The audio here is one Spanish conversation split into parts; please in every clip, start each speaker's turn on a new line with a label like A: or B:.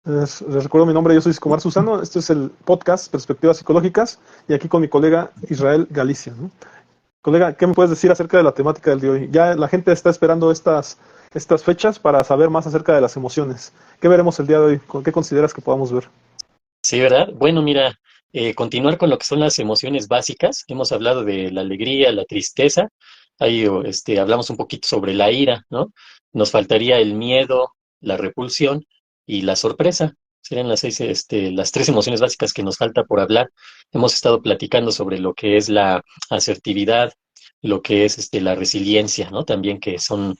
A: Les recuerdo mi nombre, yo soy Iscomar Susano, este es el podcast Perspectivas Psicológicas y aquí con mi colega Israel Galicia, ¿no? Colega, ¿qué me puedes decir acerca de la temática del día de hoy? Ya la gente está esperando estas fechas para saber más acerca de las emociones. ¿Qué veremos el día de hoy? ¿Qué consideras que podamos ver?
B: Sí, ¿verdad? Bueno, mira, continuar con lo que son las emociones básicas. Hemos hablado de la alegría, la tristeza. Ahí hablamos un poquito sobre la ira, ¿no? Nos faltaría el miedo, la repulsión y la sorpresa. Serían las tres emociones básicas que nos falta por hablar. Hemos estado platicando sobre lo que es la asertividad, lo que es la resiliencia, ¿no? También que son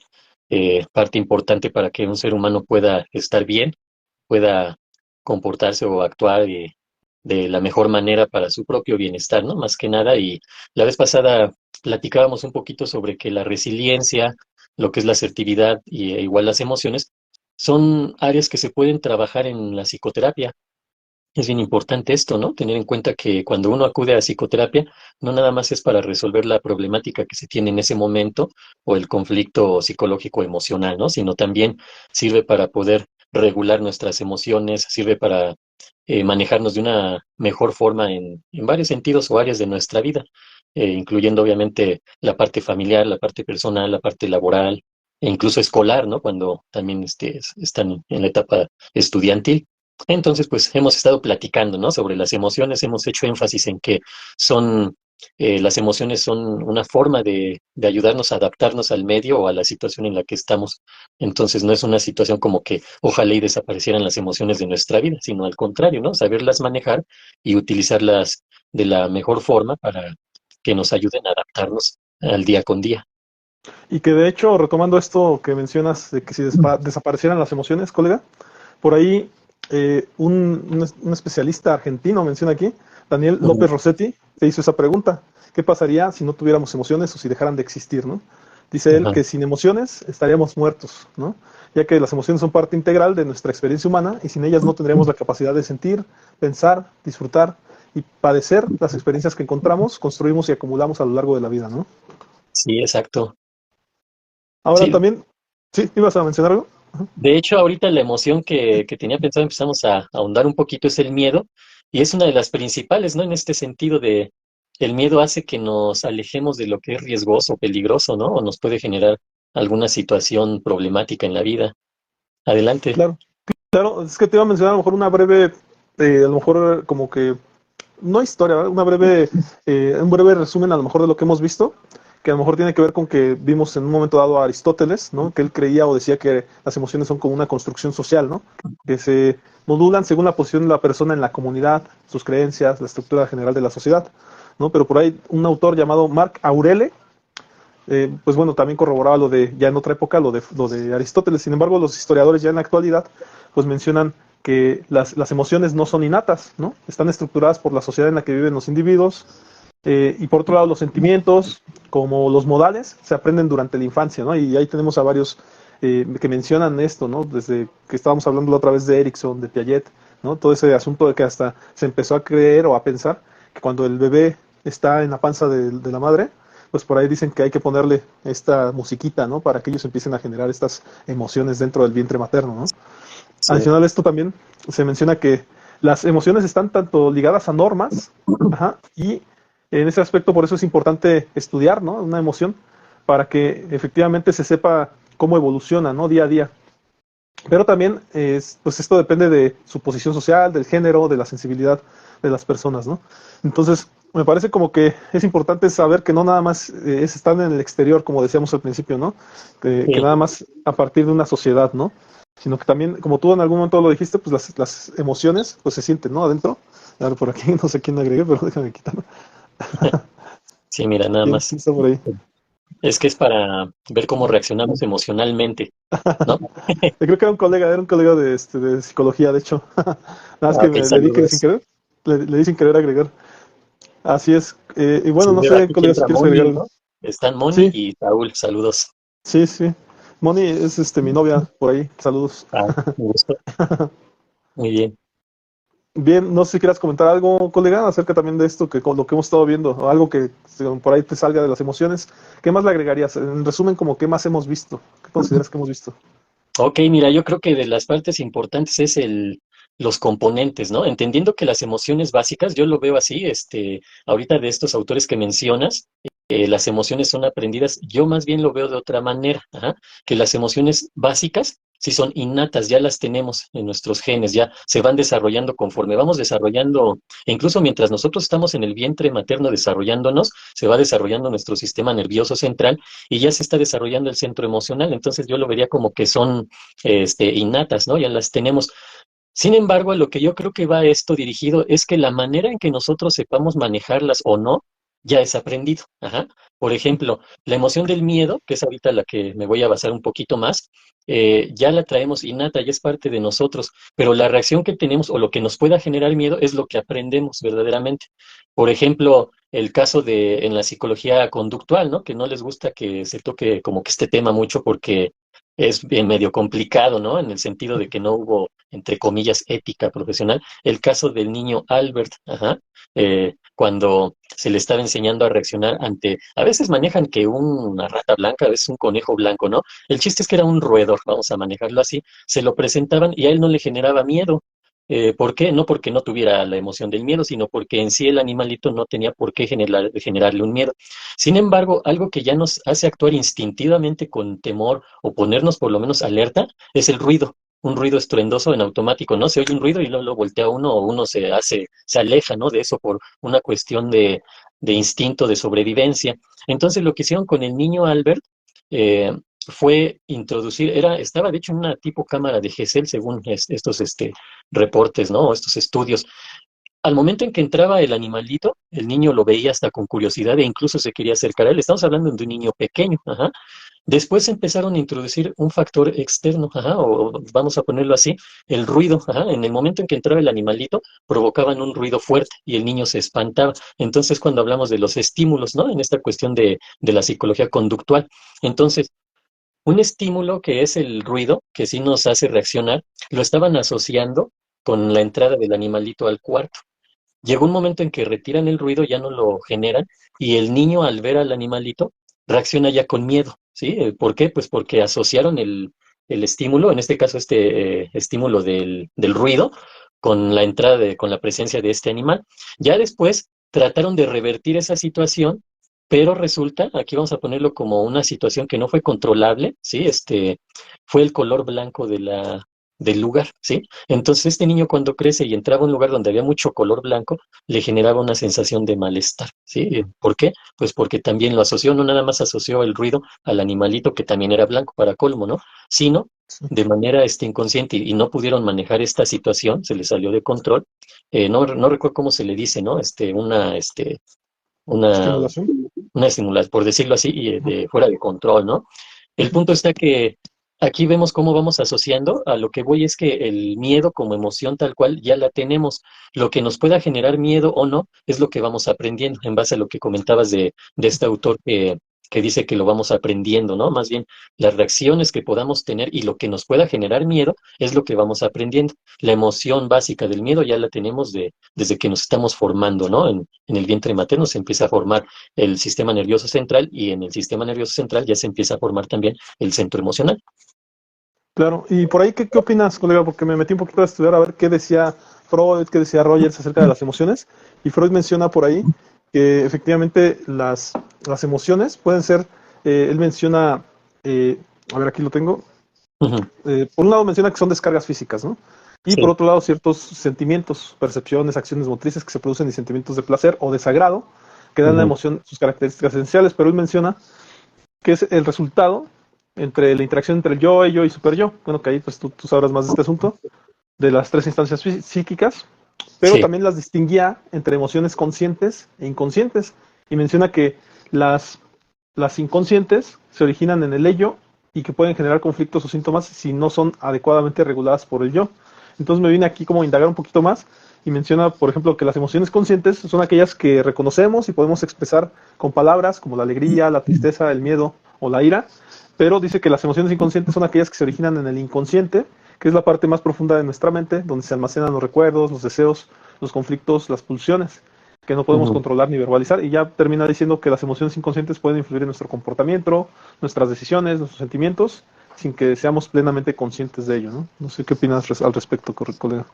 B: parte importante para que un ser humano pueda estar bien, pueda comportarse o actuar de la mejor manera para su propio bienestar, ¿no? Más que nada. Y la vez pasada platicábamos un poquito sobre que la resiliencia, lo que es la asertividad e igual las emociones, son áreas que se pueden trabajar en la psicoterapia. Es bien importante esto, ¿no? Tener en cuenta que cuando uno acude a psicoterapia, no nada más es para resolver la problemática que se tiene en ese momento o el conflicto psicológico emocional, ¿no? Sino también sirve para poder regular nuestras emociones, sirve para manejarnos de una mejor forma en varios sentidos o áreas de nuestra vida, incluyendo obviamente la parte familiar, la parte personal, la parte laboral e incluso escolar, ¿no? Cuando también están en la etapa estudiantil. Entonces, pues hemos estado platicando, ¿no? Sobre las emociones, hemos hecho énfasis en que son, las emociones son una forma de ayudarnos a adaptarnos al medio o a la situación en la que estamos. Entonces, no es una situación como que ojalá y desaparecieran las emociones de nuestra vida, sino al contrario, ¿no? Saberlas manejar y utilizarlas de la mejor forma para que nos ayuden a adaptarnos al día con día.
A: Y que de hecho, retomando esto que mencionas de que si desaparecieran las emociones, colega, por ahí un especialista argentino menciona aquí, Daniel
B: Ujú.
A: López Rossetti, te hizo esa pregunta. ¿Qué pasaría si no tuviéramos emociones o si dejaran de existir, ¿no? Dice él
B: Ajá.
A: que sin emociones estaríamos muertos, ¿no? Ya que las emociones son parte integral de nuestra experiencia humana y sin ellas no tendríamos la capacidad de sentir, pensar, disfrutar y padecer las experiencias que encontramos, construimos y acumulamos a lo largo de la vida, ¿no?
B: Sí, exacto.
A: Ahora
B: Sí,
A: también, ¿sí? ¿Ibas a mencionar algo?
B: de hecho, ahorita la emoción que tenía pensado empezamos a ahondar un poquito es el miedo, y es una de las principales, ¿no? En este sentido de el miedo hace que nos alejemos de lo que es riesgoso, peligroso, ¿no? O nos puede generar alguna situación problemática en la vida. Adelante.
A: Claro. Claro, es que te iba a mencionar a lo mejor una breve, a lo mejor como que, no historia, ¿verdad? Un breve resumen a lo mejor de lo que hemos visto, que a lo mejor tiene que ver con que vimos en un momento dado a Aristóteles, ¿no? Que él creía o decía que las emociones son como una construcción social, ¿no? Que se modulan según la posición de la persona en la comunidad, sus creencias, la estructura general de la sociedad, ¿no? Pero por ahí un autor llamado Marc Aurele, pues bueno, también corroboraba lo de, ya en otra época, lo de Aristóteles. Sin embargo, los historiadores ya en la actualidad, pues mencionan que las emociones no son innatas, ¿no? Están estructuradas por la sociedad en la que viven los individuos. Y por otro lado, los sentimientos, como los modales, se aprenden durante la infancia, ¿no? Y ahí tenemos a varios que mencionan esto, ¿no? Desde que estábamos hablando la otra vez de Erickson, de Piaget, ¿no? Todo ese asunto de que hasta se empezó a creer o a pensar que cuando el bebé está en la panza de la madre, pues por ahí dicen que hay que ponerle esta musiquita, ¿no? Para que ellos empiecen a generar estas emociones dentro del vientre materno, ¿no?
B: Sí.
A: Adicional a esto también se menciona que las emociones están tanto ligadas a normas, ajá, y en ese aspecto por eso es importante estudiar, ¿no? Una emoción para que efectivamente se sepa cómo evoluciona, ¿no? Día a día. Pero también, pues esto depende de su posición social, del género, de la sensibilidad de las personas, ¿no? Entonces, me parece como que es importante saber que no nada más es estar en el exterior, como decíamos al principio, ¿no? Que
B: Sí.
A: nada más a partir de una sociedad, ¿no? Sino que también, como tú en algún momento lo dijiste, pues las emociones pues se sienten, ¿no? Adentro. A ver, por aquí no sé quién agregué, pero déjame quitarlo.
B: Sí, mira, nada
A: ¿Quién
B: más.
A: está por ahí?
B: Es que es para ver cómo reaccionamos emocionalmente, ¿no?
A: Creo que era un colega de psicología, de hecho. Nada más
B: Ah,
A: que
B: ok,
A: le dije sin
B: saludos.
A: querer, le di sin querer agregar. Así es. Y bueno,
B: Sí,
A: no
B: veo
A: sé,
B: aquí que
A: colega, si
B: entra
A: quieres agregar
B: Moni,
A: algo.
B: ¿no? Están Moni
A: Sí,
B: y Saúl, saludos.
A: sí, sí. Moni es mi novia por ahí. Saludos.
B: Ah, un gusto. Muy bien.
A: Bien, no sé si quieras comentar algo, colega, acerca también de esto, que con lo que hemos estado viendo, o algo que por ahí te salga de las emociones. ¿Qué más le agregarías? En resumen, como qué más hemos visto. ¿Qué consideras que hemos visto?
B: Ok, mira, yo creo que de las partes importantes es los componentes, ¿no? Entendiendo que las emociones básicas, yo lo veo así, ahorita de estos autores que mencionas, las emociones son aprendidas, yo más bien lo veo de otra manera, ajá, que las emociones básicas sí son innatas, ya las tenemos en nuestros genes, ya se van desarrollando conforme vamos desarrollando, e incluso mientras nosotros estamos en el vientre materno desarrollándonos, se va desarrollando nuestro sistema nervioso central y ya se está desarrollando el centro emocional, entonces yo lo vería como que son innatas, ¿no? Ya las tenemos. Sin embargo, a lo que yo creo que va esto dirigido es que la manera en que nosotros sepamos manejarlas o no, ya es aprendido. Ajá. Por ejemplo, la emoción del miedo, que es ahorita la que me voy a basar un poquito más, ya la traemos innata, ya es parte de nosotros, pero la reacción que tenemos o lo que nos pueda generar miedo es lo que aprendemos verdaderamente. Por ejemplo, el caso de en la psicología conductual, ¿no? Que no les gusta que se toque como que este tema mucho porque es bien medio complicado, ¿no? En el sentido de que no hubo, entre comillas, ética profesional. El caso del niño Albert, ajá, cuando se le estaba enseñando a reaccionar ante, a veces manejan que una rata blanca, a veces un conejo blanco, ¿no? El chiste es que era un roedor, vamos a manejarlo así, se lo presentaban y a él no le generaba miedo. ¿Por qué? No porque no tuviera la emoción del miedo, sino porque en sí el animalito no tenía por qué generarle un miedo. Sin embargo, algo que ya nos hace actuar instintivamente con temor o ponernos por lo menos alerta es el ruido. Un ruido estruendoso en automático, ¿no? Se oye un ruido y luego lo voltea uno o uno se aleja, ¿no? De eso por una cuestión de instinto de sobrevivencia. Entonces, lo que hicieron con el niño Albert fue introducir, estaba de hecho en una tipo cámara de Gesell, según estos reportes, ¿no? O estos estudios. Al momento en que entraba el animalito, el niño lo veía hasta con curiosidad e incluso se quería acercar a él. Estamos hablando de un niño pequeño, ajá. Después empezaron a introducir un factor externo, ajá, o vamos a ponerlo así, el ruido, ajá. En el momento en que entraba el animalito, provocaban un ruido fuerte y el niño se espantaba. Entonces, cuando hablamos de los estímulos, ¿no? En esta cuestión de la psicología conductual. Entonces, un estímulo que es el ruido, que sí nos hace reaccionar, lo estaban asociando con la entrada del animalito al cuarto. Llegó un momento en que retiran el ruido, ya no lo generan, y el niño al ver al animalito reacciona ya con miedo, ¿sí? ¿Por qué? Pues porque asociaron el estímulo, en este caso estímulo del ruido, con la entrada, con la presencia de este animal. Ya después trataron de revertir esa situación, pero resulta, aquí vamos a ponerlo como una situación que no fue controlable, ¿sí? Fue el color blanco del lugar, ¿sí? Entonces este niño cuando crece y entraba a un lugar donde había mucho color blanco, le generaba una sensación de malestar, ¿sí? ¿Por qué? Pues porque también lo asoció, no nada más asoció el ruido al animalito que también era blanco para colmo, ¿no? Sino de manera inconsciente y no pudieron manejar esta situación, se les salió de control. No recuerdo cómo se le dice, ¿no? Una,
A: Estimulación.
B: una simulación, por decirlo así, y
A: Ujú,
B: fuera de control, ¿no? El
A: ujú.
B: punto está que aquí vemos cómo vamos asociando. A lo que voy es que el miedo como emoción tal cual ya la tenemos. Lo que nos pueda generar miedo o no es lo que vamos aprendiendo en base a lo que comentabas de este autor que dice que lo vamos aprendiendo, ¿no? Más bien, las reacciones que podamos tener y lo que nos pueda generar miedo es lo que vamos aprendiendo. La emoción básica del miedo ya la tenemos desde que nos estamos formando, ¿no? En el vientre materno se empieza a formar el sistema nervioso central y en el sistema nervioso central ya se empieza a formar también el centro emocional.
A: Claro, y por ahí, ¿qué opinas, colega? Porque me metí un poquito a estudiar a ver qué decía Freud, qué decía Rogers acerca de las emociones. Y Freud menciona por ahí que efectivamente las emociones pueden ser, él menciona, eh, a ver, aquí lo tengo.
B: Ujú.
A: Por un lado menciona que son descargas físicas, ¿no? Y por
B: Sí.
A: otro lado, ciertos sentimientos, percepciones, acciones motrices que se producen y sentimientos de placer o desagrado que dan a la
B: Ujú.
A: emoción sus características esenciales. Pero él menciona que es el resultado entre la interacción entre el yo, ello y superyo. Bueno, que ahí pues tú sabrás más de este asunto, de las tres instancias psíquicas, pero
B: Sí.
A: también las distinguía entre emociones conscientes e inconscientes. Y menciona que las, las inconscientes se originan en el ello y que pueden generar conflictos o síntomas si no son adecuadamente reguladas por el yo. Entonces me vine aquí como a indagar un poquito más y menciona, por ejemplo, que las emociones conscientes son aquellas que reconocemos y podemos expresar con palabras como la alegría, la tristeza, el miedo o la ira, pero dice que las emociones inconscientes son aquellas que se originan en el inconsciente, que es la parte más profunda de nuestra mente, donde se almacenan los recuerdos, los deseos, los conflictos, las pulsiones, que no podemos
B: Ujú.
A: controlar ni verbalizar, y ya termina diciendo que las emociones inconscientes pueden influir en nuestro comportamiento, nuestras decisiones, nuestros sentimientos, sin que seamos plenamente conscientes de ello, ¿no? No sé qué opinas al respecto, colega.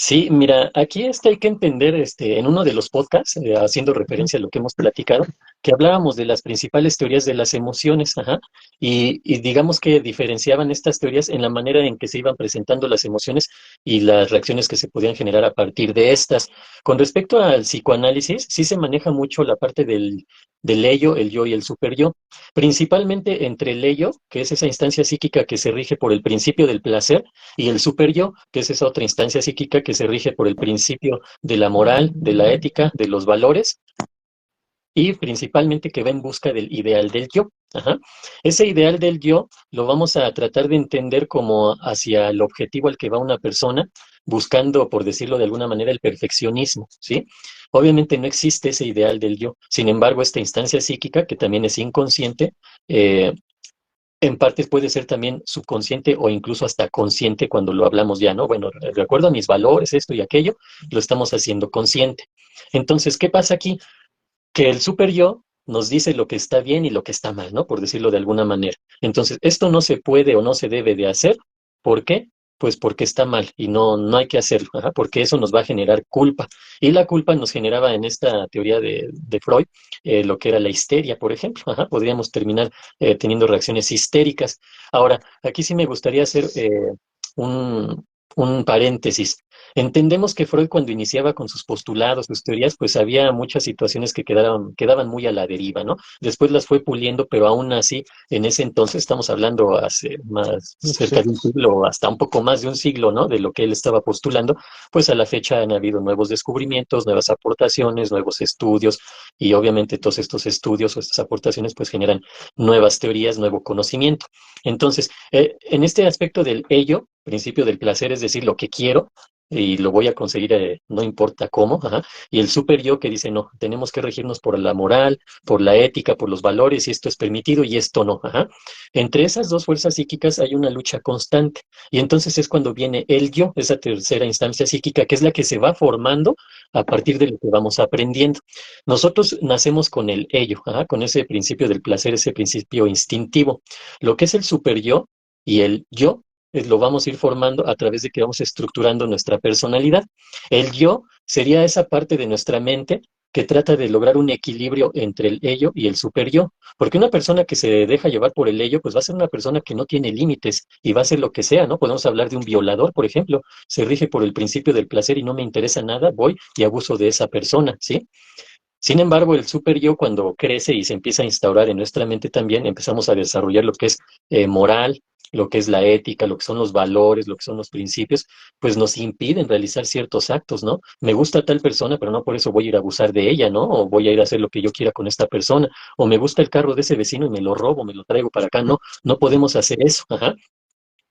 B: Sí, mira, aquí hay que entender, en uno de los podcasts, haciendo
A: Ujú.
B: referencia a lo que hemos platicado, que hablábamos de las principales teorías de las emociones, ajá, y digamos que diferenciaban estas teorías en la manera en que se iban presentando las emociones y las reacciones que se podían generar a partir de estas. Con respecto al psicoanálisis, sí se maneja mucho la parte del ello, el yo y el superyo, principalmente entre el ello, que es esa instancia psíquica que se rige por el principio del placer, y el superyo, que es esa otra instancia psíquica que se rige por el principio de la moral, de la ética, de los valores y principalmente que va en busca del ideal del yo. Ajá. Ese ideal del yo lo vamos a tratar de entender como hacia el objetivo al que va una persona, buscando, por decirlo de alguna manera, el perfeccionismo, ¿sí? Obviamente no existe ese ideal del yo. Sin embargo, esta instancia psíquica, que también es inconsciente, en parte puede ser también subconsciente o incluso hasta consciente cuando lo hablamos ya, ¿no? Bueno, de acuerdo a mis valores, esto y aquello, lo estamos haciendo consciente. Entonces, ¿qué pasa aquí? Que el super yo nos dice lo que está bien y lo que está mal, ¿no? Por decirlo de alguna manera. Entonces, esto no se puede o no se debe de hacer. ¿Por qué? Pues porque está mal y no hay que hacerlo, ajá, porque eso nos va a generar culpa. Y la culpa nos generaba en esta teoría de Freud lo que era la histeria, por ejemplo. Ajá, podríamos terminar teniendo reacciones histéricas. Ahora, aquí sí me gustaría hacer un, un paréntesis. Entendemos que Freud cuando iniciaba con sus postulados, sus teorías, pues había muchas situaciones que quedaban muy a la deriva, ¿no? Después las fue puliendo, pero aún así, en ese entonces, estamos hablando hace más,
A: Sí.
B: cerca de un siglo, hasta un poco más de un siglo, ¿no? De lo que él estaba postulando, pues a la fecha han habido nuevos descubrimientos, nuevas aportaciones, nuevos estudios, y obviamente todos estos estudios o estas aportaciones pues generan nuevas teorías, nuevo conocimiento. Entonces, en este aspecto del ello, principio del placer, es decir, lo que quiero, y lo voy a conseguir, no importa cómo, ajá. Y el super yo que dice, no, tenemos que regirnos por la moral, por la ética, por los valores, y esto es permitido y esto no, ajá. Entre esas dos fuerzas psíquicas hay una lucha constante, y entonces es cuando viene el yo, esa tercera instancia psíquica, que es la que se va formando a partir de lo que vamos aprendiendo. Nosotros nacemos con el ello, ajá, con ese principio del placer, ese principio instintivo. Lo que es el super yo y el yo lo vamos a ir formando a través de que vamos estructurando nuestra personalidad. El yo sería esa parte de nuestra mente que trata de lograr un equilibrio entre el ello y el super yo, porque una persona que se deja llevar por el ello, pues va a ser una persona que no tiene límites y va a hacer lo que sea, ¿no? Podemos hablar de un violador, por ejemplo, se rige por el principio del placer y no me interesa nada, voy y abuso de esa persona, ¿sí? Sin embargo, el super yo cuando crece y se empieza a instaurar en nuestra mente también, empezamos a desarrollar lo que es moral, lo que es la ética, lo que son los valores, lo que son los principios, pues nos impiden realizar ciertos actos, ¿no? Me gusta tal persona, pero no por eso voy a ir a abusar de ella, ¿no? O voy a ir a hacer lo que yo quiera con esta persona, o me gusta el carro de ese vecino y me lo robo, me lo traigo para acá, no, no podemos hacer eso, ajá.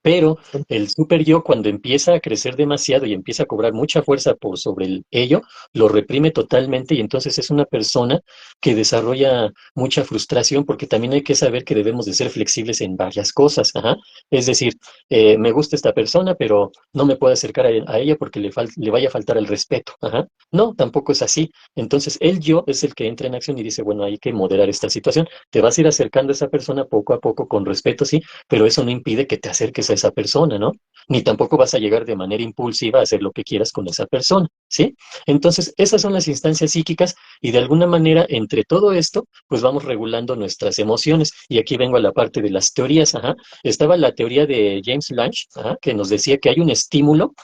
B: Pero el super yo, cuando empieza a crecer demasiado y empieza a cobrar mucha fuerza por sobre el ello, lo reprime totalmente y entonces es una persona que desarrolla mucha frustración porque también hay que saber que debemos de ser flexibles en varias cosas. Ajá. Es decir, me gusta esta persona, pero no me puedo acercar a ella porque le vaya a faltar el respeto. Ajá. No, tampoco es así. Entonces el yo es el que entra en acción y dice, bueno, hay que moderar esta situación. Te vas a ir acercando a esa persona poco a poco con respeto, sí, pero eso no impide que te acerques a esa persona, ¿no? Ni tampoco vas a llegar de manera impulsiva a hacer lo que quieras con esa persona, ¿sí? Entonces, esas son las instancias psíquicas y de alguna manera, entre todo esto, pues vamos regulando nuestras emociones. Y aquí vengo a la parte de las teorías, ajá. Estaba la teoría de James Lange, ajá, que nos decía que hay un estímulo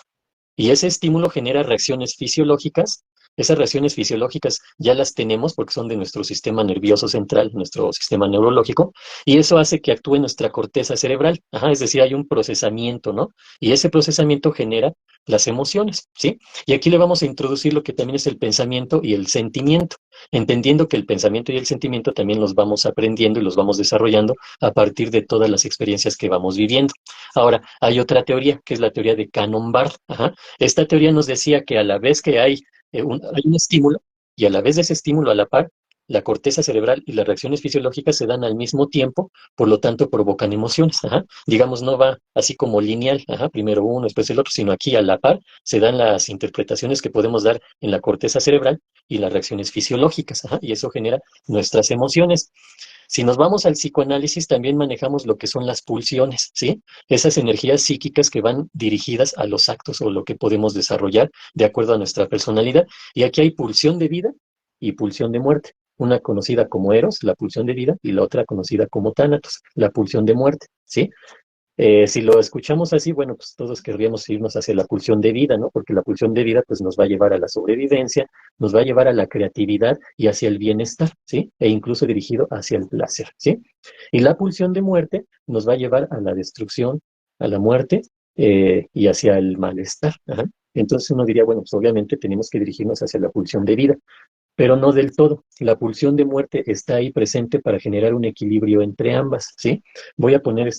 B: y ese estímulo genera reacciones fisiológicas. Esas reacciones fisiológicas ya las tenemos porque son de nuestro sistema nervioso central, nuestro sistema neurológico, y eso hace que actúe nuestra corteza cerebral. Ajá, es decir, hay un procesamiento, ¿no? Y ese procesamiento genera las emociones, ¿sí? Y aquí le vamos a introducir lo que también es el pensamiento y el sentimiento, entendiendo que el pensamiento y el sentimiento también los vamos aprendiendo y los vamos desarrollando a partir de todas las experiencias que vamos viviendo. Ahora, hay otra teoría, que es la teoría de Cannon-Barth. Ajá. Esta teoría nos decía que a la vez que hay un estímulo y a la vez de ese estímulo a la par, la corteza cerebral y las reacciones fisiológicas se dan al mismo tiempo, por lo tanto provocan emociones. Ajá. Digamos, no va así como lineal, ajá, primero uno, después el otro, sino aquí a la par se dan las interpretaciones que podemos dar en la corteza cerebral y las reacciones fisiológicas, ajá, y eso genera nuestras emociones. Si nos vamos al psicoanálisis, también manejamos lo que son las pulsiones, ¿sí? Esas energías psíquicas que van dirigidas a los actos o lo que podemos desarrollar de acuerdo a nuestra personalidad. Y aquí hay pulsión de vida y pulsión de muerte. Una conocida como Eros, la pulsión de vida, y la otra conocida como Tánatos, la pulsión de muerte, ¿sí? Si lo escuchamos así, bueno, pues todos querríamos irnos hacia la pulsión de vida, ¿no? Porque la pulsión de vida, pues nos va a llevar a la sobrevivencia, nos va a llevar a la creatividad y hacia el bienestar, ¿sí? E incluso dirigido hacia el placer, ¿sí? Y la pulsión de muerte nos va a llevar a la destrucción, a la muerte y hacia el malestar. Ajá. Entonces uno diría, bueno, pues obviamente tenemos que dirigirnos hacia la pulsión de vida, pero no del todo. La pulsión de muerte está ahí presente para generar un equilibrio entre ambas, ¿sí? Voy a poner,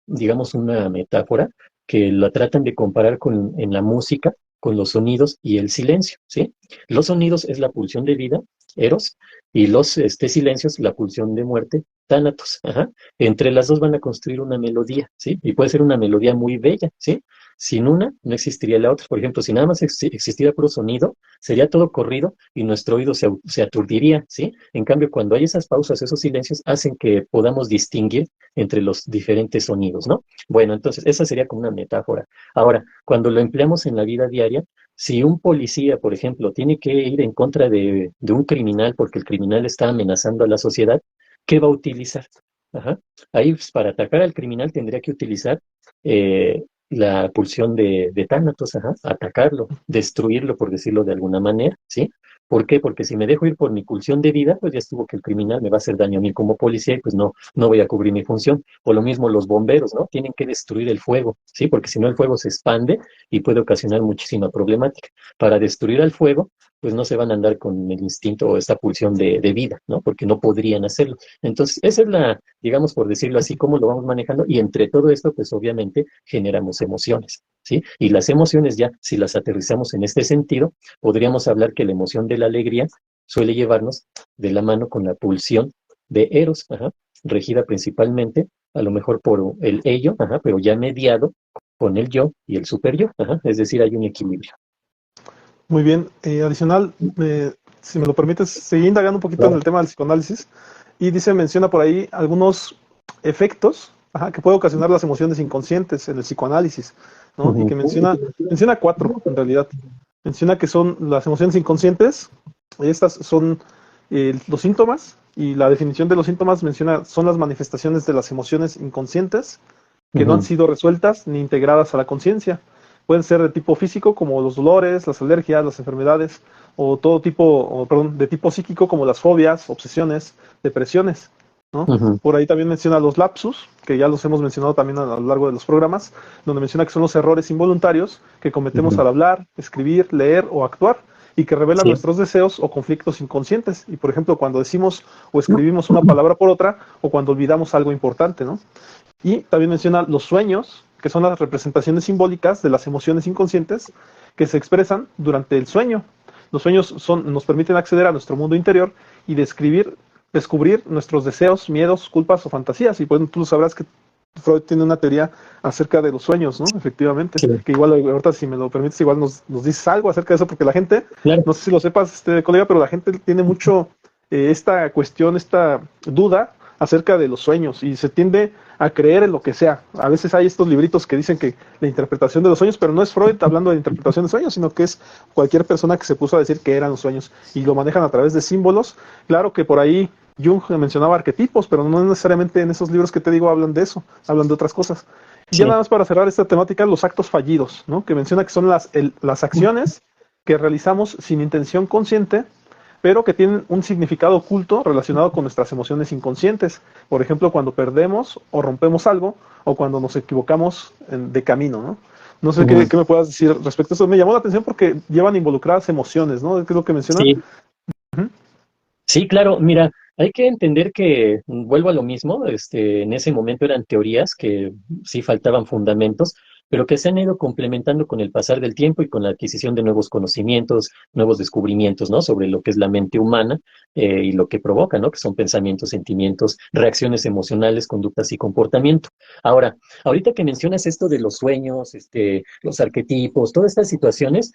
B: digamos, una metáfora que la tratan de comparar con, en la música, con los sonidos y el silencio, ¿sí? Los sonidos es la pulsión de vida, Eros, y los silencios, la pulsión de muerte, Tánatos. Ajá. Entre las dos van a construir una melodía, ¿sí? Y puede ser una melodía muy bella, ¿sí? Sin una, no existiría la otra. Por ejemplo, si nada más existiera puro sonido, sería todo corrido y nuestro oído se aturdiría, ¿sí? En cambio, cuando hay esas pausas, esos silencios, hacen que podamos distinguir entre los diferentes sonidos, ¿no? Bueno, entonces, esa sería como una metáfora. Ahora, cuando lo empleamos en la vida diaria, si un policía, por ejemplo, tiene que ir en contra de un criminal porque el criminal está amenazando a la sociedad, ¿qué va a utilizar? Ajá. Ahí, pues, para atacar al criminal tendría que utilizar la pulsión de Tánatos, ajá, atacarlo, destruirlo, por decirlo de alguna manera, ¿sí? ¿Por qué? Porque si me dejo ir por mi pulsión de vida, pues ya estuvo que el criminal me va a hacer daño a mí como policía y pues no, no voy a cubrir mi función. O lo mismo los bomberos, ¿no? Tienen que destruir el fuego, ¿sí? Porque si no el fuego se expande y puede ocasionar muchísima problemática. Para destruir al fuego, pues no se van a andar con el instinto o esta pulsión de vida, ¿no? Porque no podrían hacerlo. Entonces, esa es la, digamos, por decirlo así, cómo lo vamos manejando y entre todo esto, pues obviamente generamos emociones, ¿sí? Y las emociones ya, si las aterrizamos en este sentido, podríamos hablar que la emoción de la alegría suele llevarnos de la mano con la pulsión de Eros, ajá, regida principalmente, a lo mejor por el ello, ajá, pero ya mediado con el yo y el super yo, ajá, es decir, hay un equilibrio.
A: Muy bien. Adicional, si me lo permites, seguí indagando un poquito en
B: Claro.
A: el tema del psicoanálisis y dice, menciona por ahí algunos efectos, ajá, que puede ocasionar las emociones inconscientes en el psicoanálisis, ¿no? Y que menciona cuatro, en realidad. Menciona que son las emociones inconscientes, estas son los síntomas, y la definición de los síntomas menciona, son las manifestaciones de las emociones inconscientes que no han
B: Ujú,
A: sido resueltas ni integradas a la conciencia. Pueden ser de tipo físico, como los dolores, las alergias, las enfermedades, o todo tipo, o, perdón, de tipo psíquico, como las fobias, obsesiones, depresiones, ¿no?
B: ujú,
A: Por ahí también menciona los lapsus, que ya los hemos mencionado también a lo largo de los programas, donde menciona que son los errores involuntarios que cometemos
B: ujú.
A: al hablar, escribir, leer o actuar, y que revelan
B: Sí,
A: nuestros deseos o conflictos inconscientes. Y por ejemplo, cuando decimos o escribimos una palabra por otra, o cuando olvidamos algo importante, ¿no? Y también menciona los sueños, que son las representaciones simbólicas de las emociones inconscientes que se expresan durante el sueño. Los sueños nos permiten acceder a nuestro mundo interior y descubrir nuestros deseos, miedos, culpas o fantasías. Y pues tú sabrás que Freud tiene una teoría acerca de los sueños, ¿no? Efectivamente.
B: sí,
A: Que igual ahorita, si me lo permites, igual nos dices algo acerca de eso, porque la gente,
B: claro.
A: no sé si lo sepas, colega, pero la gente tiene mucho esta cuestión, esta duda acerca de los sueños y se tiende a creer en lo que sea. A veces hay estos libritos que dicen que la interpretación de los sueños, pero no es Freud hablando de interpretación de sueños, sino que es cualquier persona que se puso a decir que eran los sueños y lo manejan a través de símbolos. Claro que por ahí Jung mencionaba arquetipos, pero no necesariamente en esos libros que te digo hablan de eso, hablan de otras cosas. Y ya
B: Sí.
A: nada más para cerrar esta temática, los actos fallidos, ¿no? Que menciona que son las acciones que realizamos sin intención consciente, pero que tienen un significado oculto relacionado con nuestras emociones inconscientes. Por ejemplo, cuando perdemos o rompemos algo, o cuando nos equivocamos de camino, ¿no? No sé
B: Ujú.
A: qué me puedas decir respecto a eso. Me llamó la atención porque llevan involucradas emociones, ¿no? ¿Qué es lo que menciona?
B: Sí,
A: Ujú.
B: sí, claro, mira, hay que entender que, vuelvo a lo mismo, en ese momento eran teorías que sí faltaban fundamentos, pero que se han ido complementando con el pasar del tiempo y con la adquisición de nuevos conocimientos, nuevos descubrimientos, ¿no? Sobre lo que es la mente humana y lo que provoca, ¿no? Que son pensamientos, sentimientos, reacciones emocionales, conductas y comportamiento. Ahora, ahorita que mencionas esto de los sueños, los arquetipos, todas estas situaciones,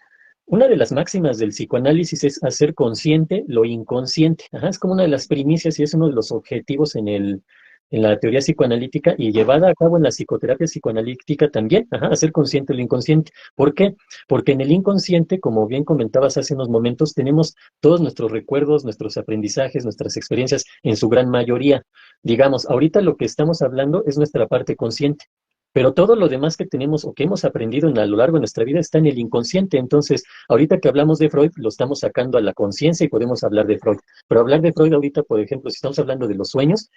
B: Una de las máximas del psicoanálisis es hacer consciente lo inconsciente. Ajá, es como una de las primicias y es uno de los objetivos en la teoría psicoanalítica y llevada a cabo en la psicoterapia psicoanalítica también. Ajá, hacer consciente lo inconsciente. ¿Por qué? Porque en el inconsciente, como bien comentabas hace unos momentos, tenemos todos nuestros recuerdos, nuestros aprendizajes, nuestras experiencias en su gran mayoría. Digamos, ahorita lo que estamos hablando es nuestra parte consciente. Pero todo lo demás que tenemos o que hemos aprendido a lo largo de nuestra vida está en el inconsciente. Entonces, ahorita que hablamos de Freud, lo estamos sacando a la conciencia y podemos hablar de Freud. Pero hablar de Freud ahorita, por ejemplo, si estamos hablando de los sueños,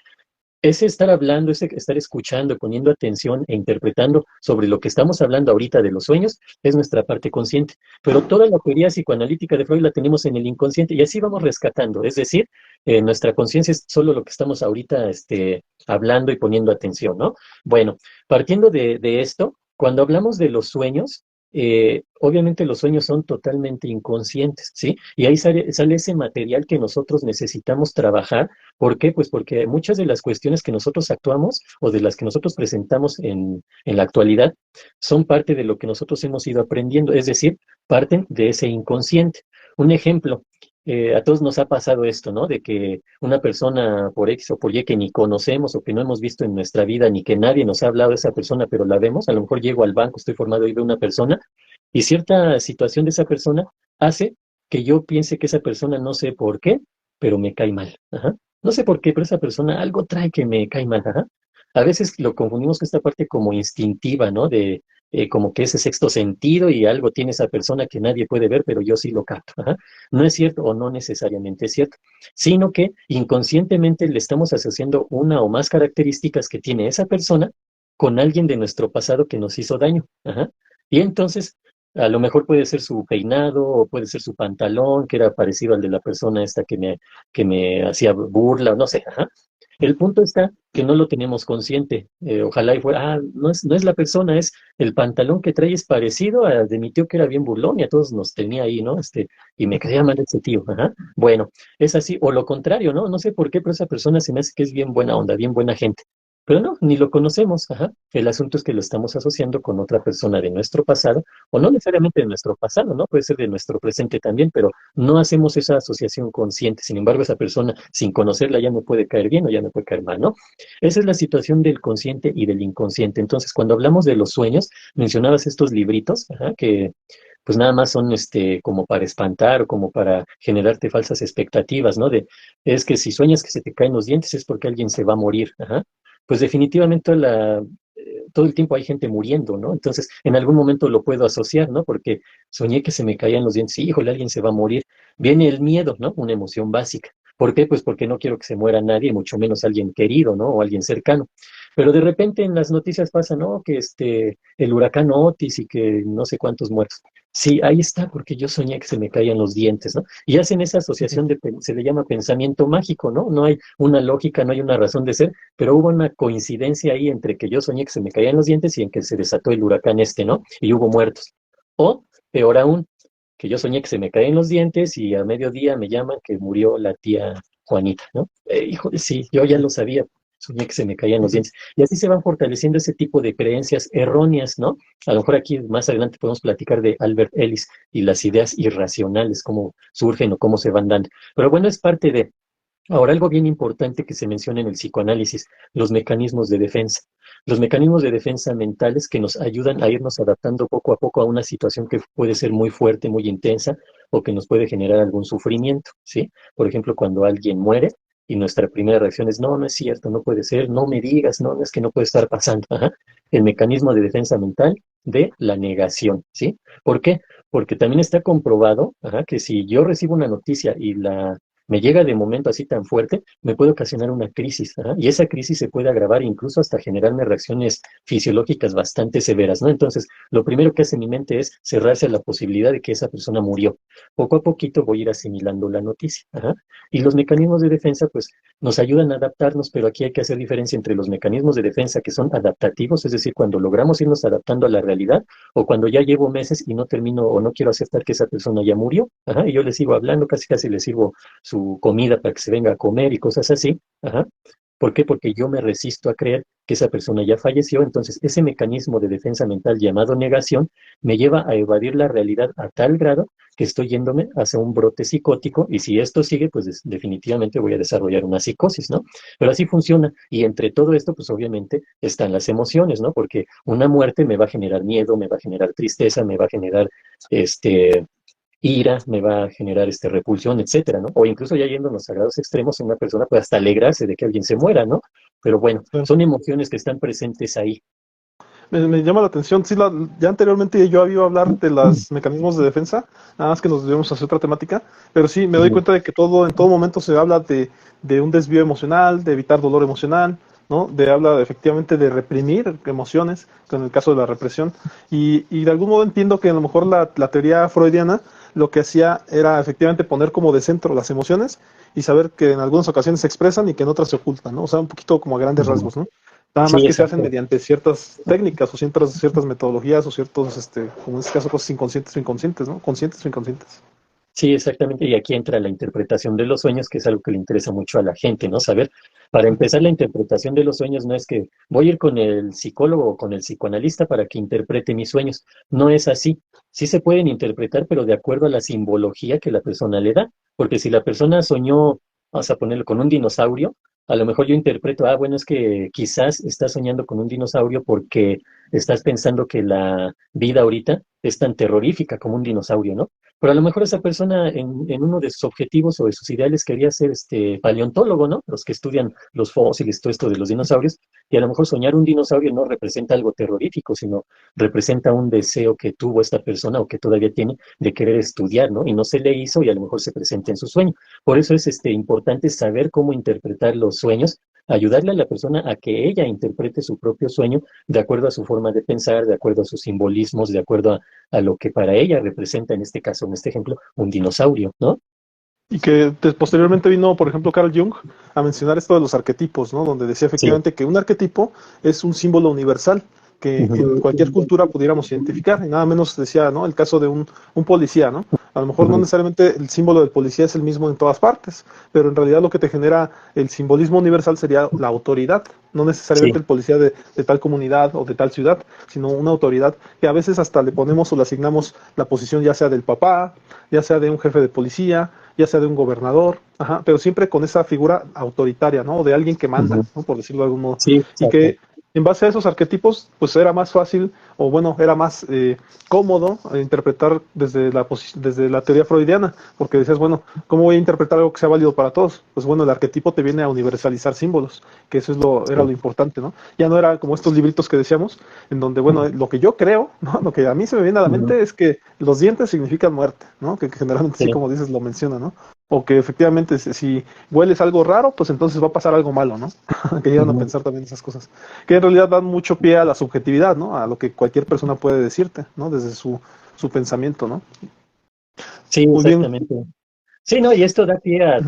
B: ese estar hablando, ese estar escuchando, poniendo atención e interpretando sobre lo que estamos hablando ahorita de los sueños, es nuestra parte consciente. Pero toda la teoría psicoanalítica de Freud la tenemos en el inconsciente y así vamos rescatando. Es decir, nuestra conciencia es solo lo que estamos ahorita hablando y poniendo atención, ¿no? Bueno, partiendo de esto, cuando hablamos de los sueños, obviamente los sueños son totalmente inconscientes, ¿sí? Y ahí sale ese material que nosotros necesitamos trabajar. ¿Por qué? Pues porque muchas de las cuestiones que nosotros actuamos o de las que nosotros presentamos en la actualidad son parte de lo que nosotros hemos ido aprendiendo, es decir, parten de ese inconsciente. Un ejemplo, a todos nos ha pasado esto, ¿no? De que una persona por X o por Y que ni conocemos o que no hemos visto en nuestra vida, ni que nadie nos ha hablado de esa persona, pero la vemos, a lo mejor llego al banco, estoy formado y veo una persona, y cierta situación de esa persona hace que yo piense que esa persona no sé por qué, pero me cae mal. Ajá. No sé por qué, pero esa persona algo trae que me cae mal. Ajá. A veces lo confundimos con esta parte como instintiva, ¿no? De como que ese sexto sentido y algo tiene esa persona que nadie puede ver, pero yo sí lo capto. Ajá. No es cierto o no necesariamente es cierto, sino que inconscientemente le estamos asociando una o más características que tiene esa persona con alguien de nuestro pasado que nos hizo daño. Ajá. Y entonces a lo mejor puede ser su peinado o puede ser su pantalón, que era parecido al de la persona esta que me hacía burla, o no sé. Ajá. El punto está que no lo tenemos consciente. Ojalá y fuera, no es la persona, es el pantalón que trae es parecido a de mi tío que era bien burlón y a todos nos tenía ahí, ¿no? Y me caía mal ese tío. Ajá. Bueno, es así, o lo contrario, ¿no? No sé por qué, pero esa persona se me hace que es bien buena onda, bien buena gente. Pero no, ni lo conocemos, ajá. El asunto es que lo estamos asociando con otra persona de nuestro pasado, o no necesariamente de nuestro pasado, ¿no? Puede ser de nuestro presente también, pero no hacemos esa asociación consciente. Sin embargo, esa persona, sin conocerla, ya me puede caer bien o ya me puede caer mal, ¿no? Esa es la situación del consciente y del inconsciente. Entonces, cuando hablamos de los sueños, mencionabas estos libritos, ajá, que pues nada más son como para espantar o como para generarte falsas expectativas, ¿no? Es que si sueñas que se te caen los dientes es porque alguien se va a morir, ajá. Pues definitivamente todo el tiempo hay gente muriendo, ¿no? Entonces, en algún momento lo puedo asociar, ¿no? Porque soñé que se me caían los dientes y, híjole, alguien se va a morir. Viene el miedo, ¿no? Una emoción básica. ¿Por qué? Pues porque no quiero que se muera nadie, mucho menos alguien querido, ¿no? O alguien cercano. Pero de repente en las noticias pasa, ¿no? Que el huracán Otis y que no sé cuántos muertos. Sí, ahí está, porque yo soñé que se me caían los dientes, ¿no? Y hacen esa asociación se le llama pensamiento mágico, ¿no? No hay una lógica, no hay una razón de ser, pero hubo una coincidencia ahí entre que yo soñé que se me caían los dientes y en que se desató el huracán ¿no? Y hubo muertos. O, peor aún, que yo soñé que se me caían los dientes y a mediodía me llaman que murió la tía Juanita, ¿no? Híjole, sí, yo ya lo sabía, soñé que se me caían los dientes. Y así se van fortaleciendo ese tipo de creencias erróneas, ¿no? A lo mejor aquí más adelante podemos platicar de Albert Ellis y las ideas irracionales, cómo surgen o cómo se van dando. Pero bueno, es parte de... Ahora, algo bien importante que se menciona en el psicoanálisis, los mecanismos de defensa. Los mecanismos de defensa mentales que nos ayudan a irnos adaptando poco a poco a una situación que puede ser muy fuerte, muy intensa o que nos puede generar algún sufrimiento, ¿sí? Por ejemplo, cuando alguien muere y nuestra primera reacción es, no, no es cierto, no puede ser, no me digas, no, no es que no puede estar pasando. Ajá. El mecanismo de defensa mental de la negación, ¿sí? ¿Por qué? Porque también está comprobado, ajá, que si yo recibo una noticia y me llega de momento así tan fuerte, me puede ocasionar una crisis, ¿ah? Y esa crisis se puede agravar incluso hasta generarme reacciones fisiológicas bastante severas, ¿no? Entonces, lo primero que hace mi mente es cerrarse a la posibilidad de que esa persona murió. Poco a poquito voy a ir asimilando la noticia, ¿ah? Y los mecanismos de defensa, pues, nos ayudan a adaptarnos, pero aquí hay que hacer diferencia entre los mecanismos de defensa que son adaptativos, es decir, cuando logramos irnos adaptando a la realidad, o cuando ya llevo meses y no termino o no quiero aceptar que esa persona ya murió, ajá, y yo le sigo hablando, casi casi le sirvo su comida para que se venga a comer y cosas así. Ajá. ¿Por qué? Porque yo me resisto a creer que esa persona ya falleció, entonces ese mecanismo de defensa mental llamado negación me lleva a evadir la realidad a tal grado que estoy yéndome hacia un brote psicótico y si esto sigue, pues definitivamente voy a desarrollar una psicosis, ¿no? Pero así funciona y entre todo esto, pues obviamente están las emociones, ¿no? Porque una muerte me va a generar miedo, me va a generar tristeza, me va a generar este ira, me va a generar repulsión, etcétera, ¿no? O incluso ya yendo a los sagrados extremos, una persona puede hasta alegrarse de que alguien se muera, ¿no? Pero bueno, son emociones que están presentes ahí.
A: Me llama la atención, sí, ya anteriormente yo había hablar de los mecanismos de defensa, nada más que nos debemos hacer otra temática, pero sí, me doy
B: Ujú.
A: cuenta de que en todo momento se habla de un desvío emocional, de evitar dolor emocional, ¿no? Habla efectivamente de reprimir emociones, en el caso de la represión, y de algún modo entiendo que a lo mejor la teoría freudiana lo que hacía era efectivamente poner como de centro las emociones y saber que en algunas ocasiones se expresan y que en otras se ocultan, ¿no? O sea, un poquito como a grandes
B: Ujú.
A: rasgos, ¿no? Nada más
B: Sí,
A: que se hacen
B: exacto.
A: mediante ciertas técnicas o ciertas metodologías o ciertos, como en este caso, cosas inconscientes o inconscientes, ¿no? Conscientes o inconscientes.
B: Sí, exactamente. Y aquí entra la interpretación de los sueños, que es algo que le interesa mucho a la gente, ¿no? Saber, para empezar, la interpretación de los sueños no es que voy a ir con el psicólogo o con el psicoanalista para que interprete mis sueños. No es así. Sí se pueden interpretar, pero de acuerdo a la simbología que la persona le da. Porque si la persona soñó, vamos a ponerlo con un dinosaurio, a lo mejor yo interpreto, ah, bueno, es que quizás estás soñando con un dinosaurio porque estás pensando que la vida ahorita es tan terrorífica como un dinosaurio, ¿no? Pero a lo mejor esa persona en uno de sus objetivos o de sus ideales quería ser paleontólogo, ¿no? Los que estudian los fósiles, todo esto de los dinosaurios, y a lo mejor soñar un dinosaurio no representa algo terrorífico, sino representa un deseo que tuvo esta persona o que todavía tiene de querer estudiar, ¿no? Y no se le hizo y a lo mejor se presenta en su sueño. Por eso es importante saber cómo interpretar los sueños, ayudarle a la persona a que ella interprete su propio sueño de acuerdo a su forma de pensar, de acuerdo a sus simbolismos, de acuerdo a lo que para ella representa en este caso, en este ejemplo, un dinosaurio, ¿no?
A: Y que posteriormente vino, por ejemplo, Carl Jung a mencionar esto de los arquetipos, ¿no? Donde decía
B: Sí.
A: efectivamente que un arquetipo es un símbolo universal que
B: Ujú,
A: en cualquier cultura pudiéramos identificar. Y nada menos decía, ¿no? El caso de un policía, ¿no? A lo mejor no
B: ujú.
A: necesariamente el símbolo del policía es el mismo en todas partes, pero en realidad lo que te genera el simbolismo universal sería la autoridad, no necesariamente
B: Sí,
A: el policía de tal comunidad o de tal ciudad, sino una autoridad que a veces hasta le ponemos o le asignamos la posición ya sea del papá, ya sea de un jefe de policía, ya sea de un gobernador, ajá, pero siempre con esa figura autoritaria, ¿no? O de alguien que manda,
B: ujú.
A: ¿no? Por decirlo de algún modo.
B: Sí,
A: Y
B: exacto.
A: que en base a esos arquetipos, pues era más fácil, o bueno, era más cómodo interpretar desde la teoría freudiana, porque decías, bueno, ¿cómo voy a interpretar algo que sea válido para todos? Pues bueno, el arquetipo te viene a universalizar símbolos, que eso era lo
B: Sí.
A: importante, ¿no? Ya no era como estos libritos que decíamos, en donde, bueno, lo que yo creo, ¿no? Lo que a mí se me viene a la
B: Ujú.
A: mente es que los dientes significan muerte, ¿no? Que generalmente sí,
B: Sí,
A: como dices, lo menciona, ¿no? O que efectivamente si hueles algo raro, pues entonces va a pasar algo malo, ¿no? Que llegan a
B: ujú.
A: pensar también esas cosas. Que en realidad dan mucho pie a la subjetividad, ¿no? A lo que cualquier persona puede decirte, ¿no? Desde su pensamiento, ¿no?
B: Sí,
A: Muy bien.
B: exactamente. Sí, no, y esto da pie a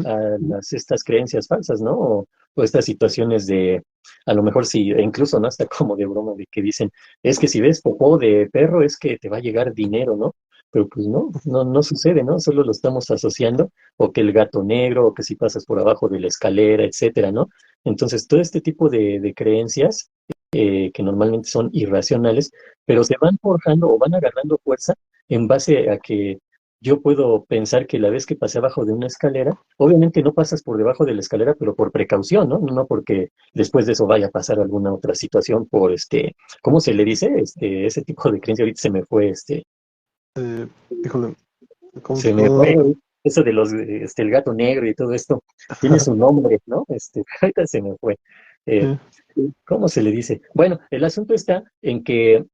B: estas creencias falsas, ¿no? O estas situaciones de, a lo mejor sí, e incluso, ¿no? Hasta como de broma, de que dicen, es que si ves popó de perro es que te va a llegar dinero, ¿no? Pero pues no sucede, ¿no? Solo lo estamos asociando, o que el gato negro, o que si pasas por abajo de la escalera, etcétera, ¿no? Entonces, todo este tipo de creencias, que normalmente son irracionales, pero se van forjando o van agarrando fuerza en base a que yo puedo pensar que la vez que pasé abajo de una escalera, obviamente no pasas por debajo de la escalera, pero por precaución, ¿no? No porque después de eso vaya a pasar alguna otra situación por ¿cómo se le dice? Ese tipo de creencia ahorita se me fue,
A: Híjole, ¿cómo
B: se me fue, eso de los, el gato negro y todo esto, tiene su nombre, ¿no? Ahorita se me fue. Eh,
A: sí,
B: ¿Cómo se le dice? Bueno, el asunto está en que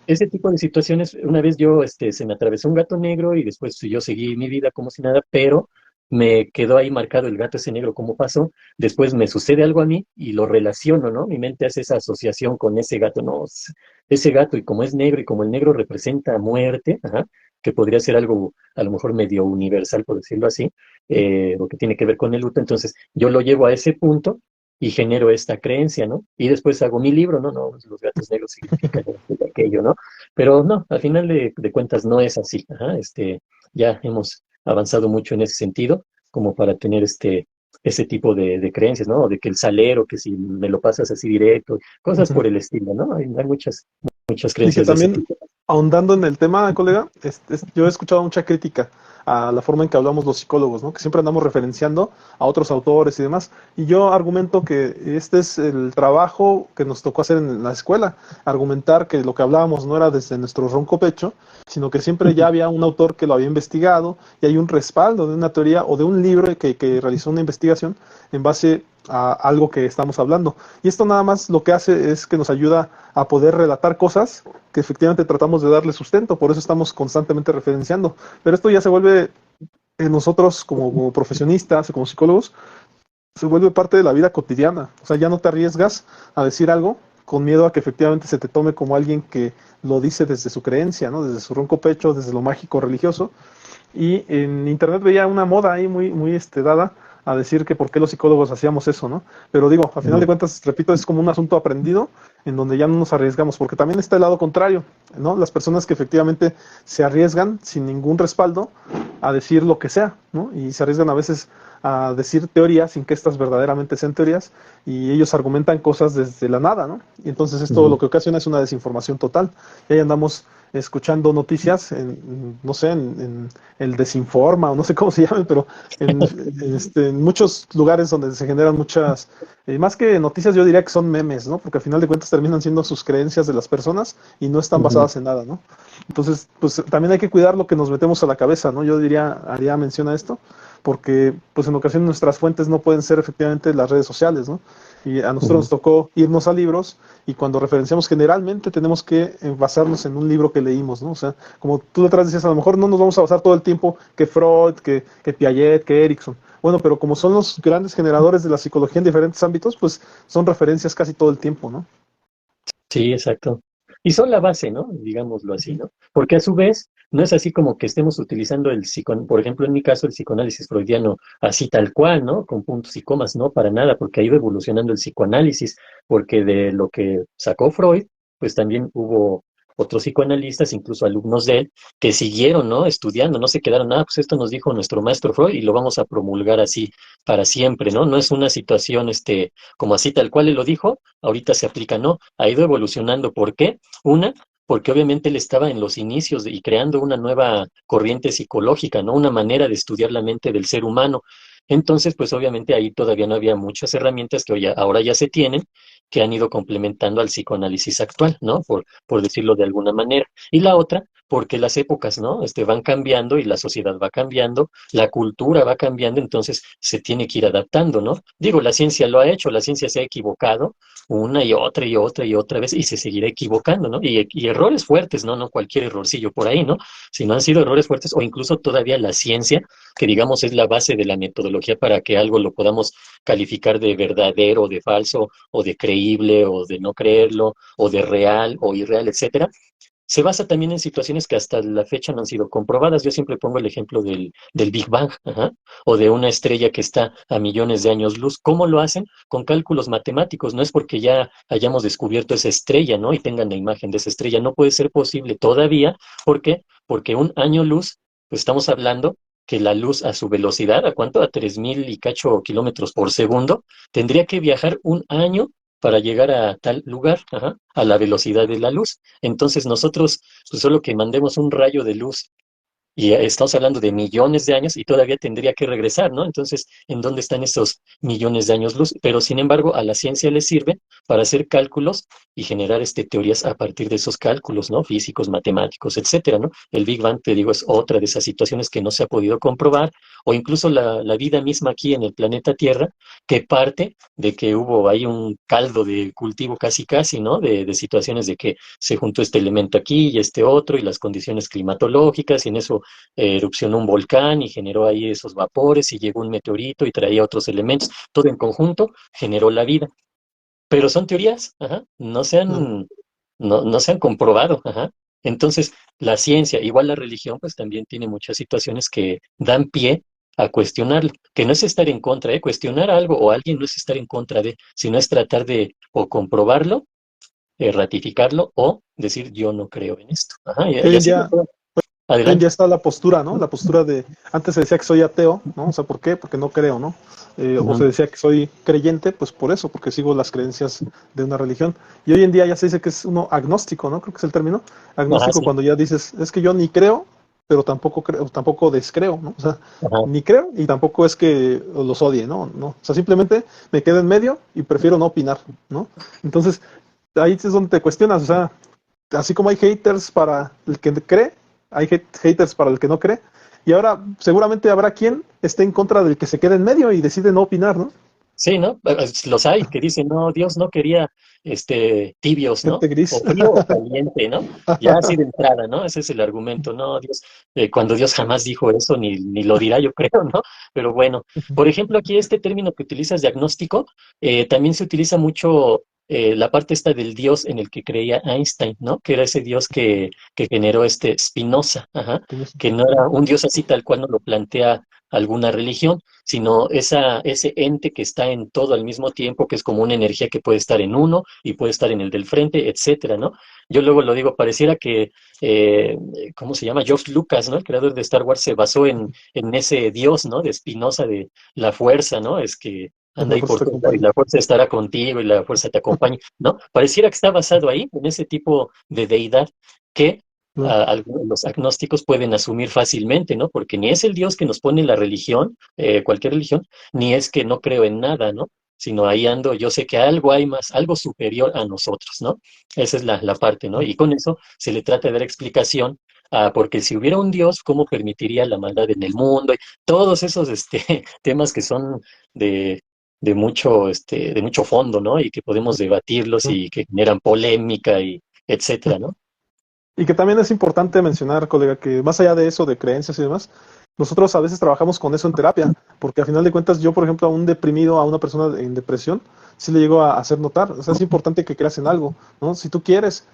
B: ese tipo de situaciones, una vez yo, se me atravesó un gato negro y después yo seguí mi vida como si nada, pero me quedó ahí marcado el gato ese negro, cómo pasó. Después me sucede algo a mí y lo relaciono, ¿no? Mi mente hace esa asociación con ese gato, ¿no? Ese gato, y como es negro y como el negro representa muerte, ajá, que podría ser algo a lo mejor medio universal, por decirlo así, o que tiene que ver con el luto, entonces yo lo llevo a ese punto y genero esta creencia, ¿no? Y después hago mi libro, ¿no? No, los gatos negros significan esto y aquello, ¿no? Pero no, al final de cuentas no es así. Ajá, ya hemos avanzado mucho en ese sentido, como para tener ese tipo de creencias, ¿no? De que el salero, que si me lo pasas así directo, cosas por el estilo, ¿no? Hay muchas
A: Y que
B: creencias de ese
A: también,
B: tipo.
A: ahondando en el tema, colega, yo he escuchado mucha crítica a la forma en que hablamos los psicólogos, ¿no? Que siempre andamos referenciando a otros autores y demás. Y yo argumento que este es el trabajo que nos tocó hacer en la escuela, argumentar que lo que hablábamos no era desde nuestro ronco pecho, sino que siempre ya había un autor que lo había investigado y hay un respaldo de una teoría o de un libro que realizó una investigación en base a algo que estamos hablando. Y esto nada más lo que hace es que nos ayuda a poder relatar cosas que efectivamente tratamos de darle sustento, por eso estamos constantemente referenciando. Pero esto ya se vuelve en nosotros como profesionistas, como psicólogos, se vuelve parte de la vida cotidiana. O sea, ya no te arriesgas a decir algo con miedo a que efectivamente se te tome como alguien que lo dice desde su creencia, ¿no? Desde su ronco pecho, desde lo mágico religioso, y en internet veía una moda ahí muy dada a decir que por qué los psicólogos hacíamos eso, ¿no? Pero digo, a final de
B: Ujú.
A: cuentas, repito, es como un asunto aprendido en donde ya no nos arriesgamos, porque también está el lado contrario, ¿no? Las personas que efectivamente se arriesgan sin ningún respaldo a decir lo que sea, ¿no? Y se arriesgan a veces a decir teorías sin que estas verdaderamente sean teorías y ellos argumentan cosas desde la nada, ¿no? Y entonces esto lo
B: Ujú.
A: que ocasiona es una desinformación total. Y ahí andamos escuchando noticias no sé, en el Desinforma o no sé cómo se llaman, pero en muchos lugares donde se generan muchas, más que noticias yo diría que son memes, ¿no? Porque al final de cuentas terminan siendo sus creencias de las personas y no están
B: Ujú.
A: basadas en nada, ¿no? Entonces, pues también hay que cuidar lo que nos metemos a la cabeza, ¿no? Yo diría, haría mención a esto, porque pues en ocasiones nuestras fuentes no pueden ser efectivamente las redes sociales, ¿no? Y a nosotros nos
B: Ujú.
A: tocó irnos a libros y cuando referenciamos generalmente tenemos que basarnos en un libro que leímos, ¿no? O sea, como tú detrás decías, a lo mejor no nos vamos a basar todo el tiempo que Freud, que Piaget, que Erickson. Bueno, pero como son los grandes generadores de la psicología en diferentes ámbitos, pues son referencias casi todo el tiempo, ¿no?
B: Sí, exacto. Y son la base, ¿no? Digámoslo así, ¿no? Porque a su vez, no es así como que estemos utilizando por ejemplo, en mi caso, el psicoanálisis freudiano así tal cual, ¿no? Con puntos y comas, no, para nada, porque ha ido evolucionando el psicoanálisis, porque de lo que sacó Freud, pues también hubo otros psicoanalistas, incluso alumnos de él, que siguieron, ¿no? Estudiando, no se quedaron, pues esto nos dijo nuestro maestro Freud y lo vamos a promulgar así para siempre, ¿no? No es una situación, como así tal cual él lo dijo, ahorita se aplica, no, ha ido evolucionando. ¿Por qué? Una, porque obviamente él estaba en los inicios y creando una nueva corriente psicológica, ¿no? Una manera de estudiar la mente del ser humano. Entonces, pues obviamente ahí todavía no había muchas herramientas que ahora ya se tienen, que han ido complementando al psicoanálisis actual, ¿no? Por decirlo de alguna manera. Y la otra, porque las épocas, ¿no? Van cambiando y la sociedad va cambiando, la cultura va cambiando, entonces se tiene que ir adaptando, ¿no? Digo, la ciencia lo ha hecho, la ciencia se ha equivocado, una y otra y otra y otra vez y se seguirá equivocando, ¿no? Y errores fuertes, ¿no? No cualquier errorcillo por ahí, ¿no? Sino han sido errores fuertes o incluso todavía la ciencia, que digamos es la base de la metodología para que algo lo podamos calificar de verdadero, o de falso, o de creíble, o de no creerlo, o de real o irreal, etcétera, se basa también en situaciones que hasta la fecha no han sido comprobadas. Yo siempre pongo el ejemplo del Big Bang, ajá, o de una estrella que está a millones de años luz. ¿Cómo lo hacen? Con cálculos matemáticos. No es porque ya hayamos descubierto esa estrella, ¿no? Y tengan la imagen de esa estrella. No puede ser posible todavía. ¿Por qué? Porque un año luz, pues estamos hablando que la luz a su velocidad, ¿a cuánto? A 3.000 y cacho kilómetros por segundo, tendría que viajar un año para llegar a tal lugar, ajá, a la velocidad de la luz. Entonces nosotros, pues solo que mandemos un rayo de luz y estamos hablando de millones de años y todavía tendría que regresar, ¿no? Entonces, ¿en dónde están esos millones de años luz? Pero sin embargo, a la ciencia le sirve para hacer cálculos y generar teorías a partir de esos cálculos, ¿no? Físicos, matemáticos, etcétera, ¿no? El Big Bang, te digo, es otra de esas situaciones que no se ha podido comprobar, o incluso la vida misma aquí en el planeta Tierra, que parte de que hubo ahí un caldo de cultivo casi casi, ¿no? De situaciones de que se juntó este elemento aquí y este otro y las condiciones climatológicas y en eso erupcionó un volcán y generó ahí esos vapores y llegó un meteorito y traía otros elementos, todo en conjunto generó la vida. Pero son teorías, ajá,
A: Mm.
B: no se han comprobado, ajá. Entonces, la ciencia, igual la religión, pues también tiene muchas situaciones que dan pie a cuestionarlo, que no es estar en contra, de cuestionar algo o alguien no es estar en contra de, sino es tratar de o comprobarlo, ratificarlo o decir yo no creo en esto. Ajá,
A: Que
B: y
A: hoy en
B: así lo
A: día
B: puedo.
A: Hoy en
B: Adelante.
A: día está la postura, ¿no? La postura de, antes se decía que soy ateo, ¿no? O sea, ¿por qué? Porque no creo, ¿no? O se
B: Ujú.
A: decía que soy creyente, pues por eso, porque sigo las creencias de una religión. Y hoy en día ya se dice que es uno agnóstico, ¿no? Creo que es el término.
B: Ajá,
A: Agnóstico
B: sí.
A: cuando ya dices, es que yo ni creo, pero tampoco creo, tampoco descreo, ¿no? O sea,
B: Ajá.
A: ni creo y tampoco es que los odie, ¿no? No. O sea, simplemente me quedo en medio y prefiero no opinar, ¿no? Entonces, ahí es donde te cuestionas, o sea, así como hay haters para el que cree, hay haters para el que no cree, y ahora seguramente habrá quien esté en contra del que se quede en medio y decide no opinar, ¿no?
B: Sí, ¿no? Los hay que dicen, no, Dios no quería tibios, ¿no?
A: Gente gris.
B: O frío o caliente, ¿no? Ya así de entrada, ¿no? Ese es el argumento, no, Dios, cuando Dios jamás dijo eso, ni lo dirá, yo creo, ¿no? Pero bueno, por ejemplo, aquí este término que utilizas, diagnóstico, también se utiliza mucho la parte esta del Dios en el que creía Einstein, ¿no? Que era ese Dios que generó Spinoza, ajá, que no era un Dios así tal cual nos lo plantea alguna religión, sino ese ente que está en todo al mismo tiempo, que es como una energía que puede estar en uno y puede estar en el del frente, etcétera, ¿no? Yo luego lo digo, pareciera que, eh, ¿cómo se llama? George Lucas, ¿no? El creador de Star Wars se basó en ese dios, ¿no? De Spinoza, de la fuerza, ¿no? Es que anda
A: La
B: ahí
A: fuerza
B: por
A: te
B: tu lado y
A: acompañe.
B: la fuerza estará contigo y la fuerza te acompaña, ¿no? Pareciera que está basado ahí, en ese tipo de deidad que
A: ¿No?
B: los agnósticos pueden asumir fácilmente, ¿no? Porque ni es el Dios que nos pone la religión, cualquier religión, ni es que no creo en nada, ¿no? Sino ahí ando, yo sé que algo hay más, algo superior a nosotros, ¿no? Esa es la parte, ¿no? Y con eso se le trata de dar explicación, porque si hubiera un Dios, ¿cómo permitiría la maldad en el mundo? Y todos esos temas que son de, de mucho fondo, ¿no? Y que podemos debatirlos
A: ¿No?
B: y que generan polémica y etcétera, ¿no?
A: Y que también es importante mencionar, colega, que más allá de eso, de creencias y demás, nosotros a veces trabajamos con eso en terapia, porque a final de cuentas yo, por ejemplo, a un deprimido, a una persona en depresión, sí le llego a hacer notar, o sea, es importante que creas en algo, ¿no? Si tú quieres,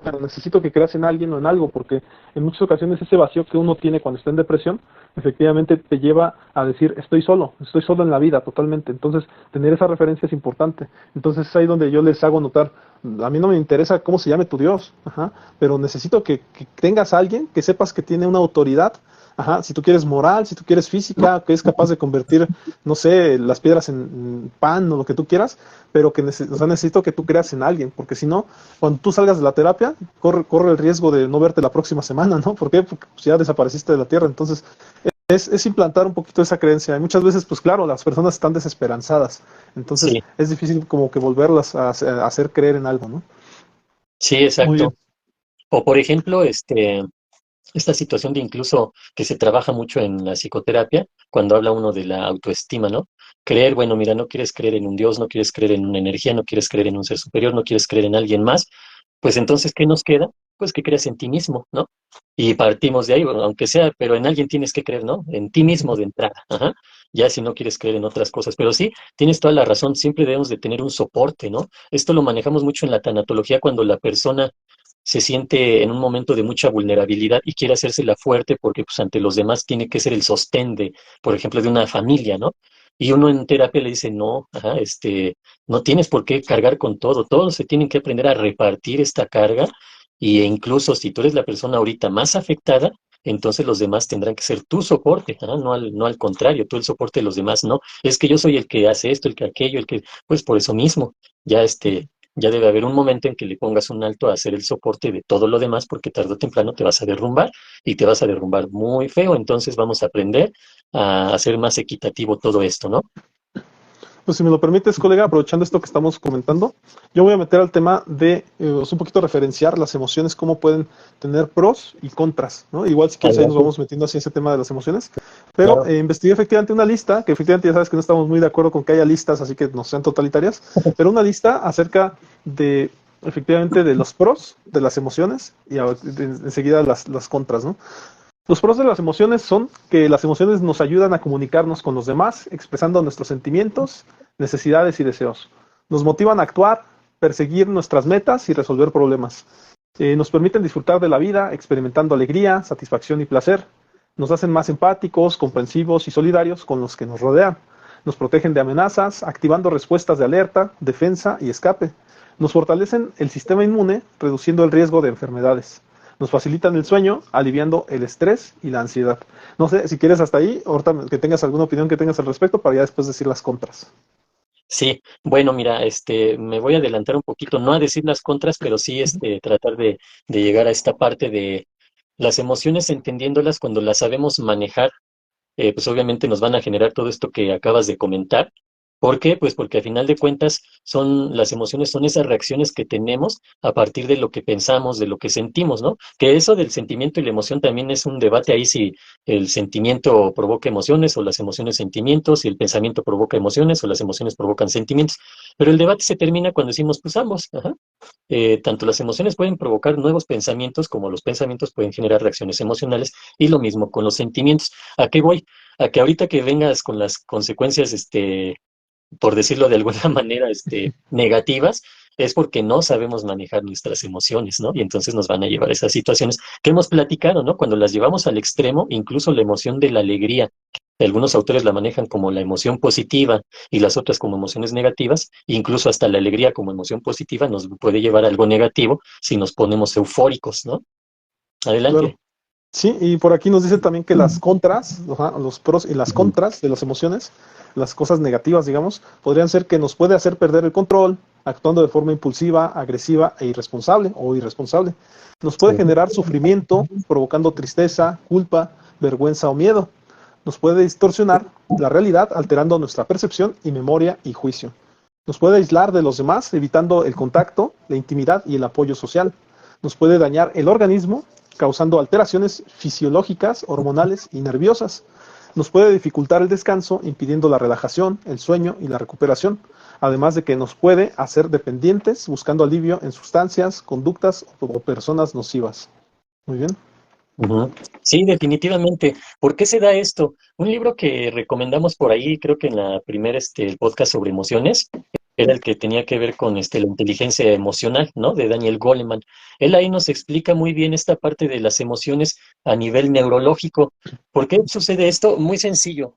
A: pero necesito que creas en alguien o en algo, porque en muchas ocasiones ese vacío que uno tiene cuando está en depresión, efectivamente te lleva a decir, estoy solo en la vida totalmente. Entonces, tener esa referencia es importante. Entonces, es ahí donde yo les hago notar, a mí no me interesa cómo se llame tu Dios, ajá, pero necesito que tengas a alguien que sepas que tiene una autoridad. Ajá, si tú quieres moral, si tú quieres física, que es capaz de convertir, no sé, las piedras en pan o lo que tú quieras, pero que o sea, necesito que tú creas en alguien, porque si no, cuando tú salgas de la terapia, corre el riesgo de no verte la próxima semana, ¿no? ¿Por qué? Porque pues, ya desapareciste de la tierra. Entonces, es implantar un poquito esa creencia. Y muchas veces, pues claro, las personas están desesperanzadas. Entonces,
B: Sí,
A: es difícil como que volverlas a hacer creer en algo, ¿no?
B: sí,
A: Muy bien.
B: exacto. O por ejemplo, esta situación de incluso que se trabaja mucho en la psicoterapia, cuando habla uno de la autoestima, ¿no? Creer, bueno, mira, no quieres creer en un Dios, no quieres creer en una energía, no quieres creer en un ser superior, no quieres creer en alguien más, pues entonces, ¿qué nos queda? Pues que creas en ti mismo, ¿no? Y partimos de ahí, bueno, aunque sea, pero en alguien tienes que creer, ¿no? En ti mismo de entrada, ajá. Ya si no quieres creer en otras cosas, pero sí, tienes toda la razón, siempre debemos de tener un soporte, ¿no? Esto lo manejamos mucho en la tanatología cuando la persona se siente en un momento de mucha vulnerabilidad y quiere hacérsela fuerte porque pues ante los demás tiene que ser el sostén de, por ejemplo, de una familia, ¿no? Y uno en terapia le dice, no, ajá, no tienes por qué cargar con todo, todos se tienen que aprender a repartir esta carga y incluso si tú eres la persona ahorita más afectada, entonces los demás tendrán que ser tu soporte, ajá, no al contrario, tú el soporte de los demás, no, es que yo soy el que hace esto, el que aquello, el que, pues por eso mismo, ya ya debe haber un momento en que le pongas un alto a hacer el soporte de todo lo demás, porque tarde o temprano te vas a derrumbar y te vas a derrumbar muy feo. Entonces vamos a aprender a hacer más equitativo todo esto, ¿no?
A: Pues si me lo permites, colega, aprovechando esto que estamos comentando, yo voy a meter al tema de un poquito referenciar las emociones, cómo pueden tener pros y contras, ¿no? Igual si quieres ahí nos
B: Adelante,
A: vamos metiendo así ese tema de las emociones, pero
B: claro.
A: investigué efectivamente una lista, que efectivamente ya sabes que no estamos muy de acuerdo con que haya listas, así que no sean totalitarias, pero una lista acerca de efectivamente de los pros de las emociones y enseguida las contras, ¿no? Los pros de las emociones son que las emociones nos ayudan a comunicarnos con los demás, expresando nuestros sentimientos, necesidades y deseos. Nos motivan a actuar, perseguir nuestras metas y resolver problemas. Nos permiten disfrutar de la vida, experimentando alegría, satisfacción y placer. Nos hacen más empáticos, comprensivos y solidarios con los que nos rodean. Nos protegen de amenazas, activando respuestas de alerta, defensa y escape. Nos fortalecen el sistema inmune, reduciendo el riesgo de enfermedades. Nos facilitan el sueño, aliviando el estrés y la ansiedad. No sé si quieres hasta ahí, ahorita que tengas alguna opinión que tengas al respecto, para ya después decir las contras.
B: Sí, bueno, mira, me voy a adelantar un poquito, no a decir las contras, pero sí, tratar de llegar a esta parte de las emociones, entendiéndolas cuando las sabemos manejar, pues obviamente nos van a generar todo esto que acabas de comentar. ¿Por qué? Pues porque a final de cuentas las emociones son esas reacciones que tenemos a partir de lo que pensamos, de lo que sentimos, ¿no? Que eso del sentimiento y la emoción también es un debate ahí si el sentimiento provoca emociones o las emociones sentimientos, si el pensamiento provoca emociones o las emociones provocan sentimientos. Pero el debate se termina cuando decimos, pues ambos, ajá. Tanto las emociones pueden provocar nuevos pensamientos como los pensamientos pueden generar reacciones emocionales y lo mismo con los sentimientos. ¿A qué voy? A que ahorita que vengas con las consecuencias, por decirlo de alguna manera, negativas, es porque no sabemos manejar nuestras emociones, ¿no? Y entonces nos van a llevar a esas situaciones que hemos platicado, ¿no? Cuando las llevamos al extremo, incluso la emoción de la alegría. Algunos autores la manejan como la emoción positiva y las otras como emociones negativas, incluso hasta la alegría como emoción positiva nos puede llevar a algo negativo si nos ponemos eufóricos, ¿no?
A: Claro.
B: Adelante.
A: Sí, y por aquí nos dice también que las contras, ajá, los pros y las contras de las emociones, las cosas negativas, digamos, podrían ser que nos puede hacer perder el control, actuando de forma impulsiva, agresiva e irresponsable o irresponsable. Nos puede
B: Sí.
A: generar sufrimiento, provocando tristeza, culpa, vergüenza o miedo. Nos puede distorsionar la realidad, alterando nuestra percepción y memoria y juicio. Nos puede aislar de los demás, evitando el contacto, la intimidad y el apoyo social. Nos puede dañar el organismo, causando alteraciones fisiológicas, hormonales y nerviosas. Nos puede dificultar el descanso, impidiendo la relajación, el sueño y la recuperación, además de que nos puede hacer dependientes, buscando alivio en sustancias, conductas o personas nocivas. Muy bien.
B: Ujú. Sí, definitivamente. ¿Por qué se da esto? Un libro que recomendamos por ahí, creo que en la primera el podcast sobre emociones, era el que tenía que ver con la inteligencia emocional, ¿no? De Daniel Goleman. Él ahí nos explica muy bien esta parte de las emociones a nivel neurológico. ¿Por qué sucede esto? Muy sencillo.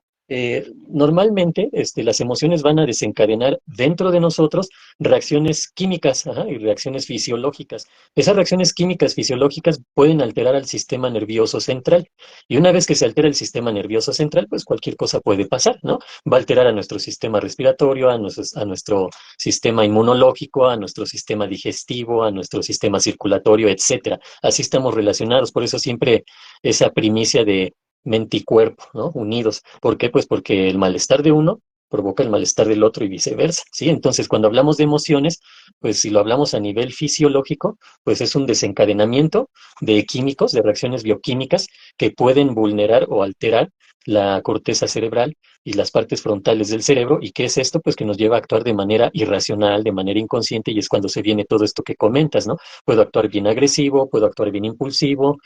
B: Normalmente, las emociones van a desencadenar dentro de nosotros reacciones químicas, ajá, y reacciones fisiológicas. Esas reacciones químicas fisiológicas pueden alterar al sistema nervioso central. Y una vez que se altera el sistema nervioso central, pues cualquier cosa puede pasar, ¿no? Va a alterar a nuestro sistema respiratorio, a nuestro sistema inmunológico, a nuestro sistema digestivo, a nuestro sistema circulatorio, etcétera. Así estamos relacionados. Por eso siempre esa primicia de mente y cuerpo, ¿no? Unidos. ¿Por qué? Pues porque el malestar de uno provoca el malestar del otro y viceversa, ¿sí? Entonces, cuando hablamos de emociones, pues si lo hablamos a nivel fisiológico, pues es un desencadenamiento de químicos, de reacciones bioquímicas que pueden vulnerar o alterar la corteza cerebral y las partes frontales del cerebro. ¿Y qué es esto? Pues que nos lleva a actuar de manera irracional, de manera inconsciente, y es cuando se viene todo esto que comentas, ¿no? Puedo actuar bien agresivo, puedo actuar bien impulsivo,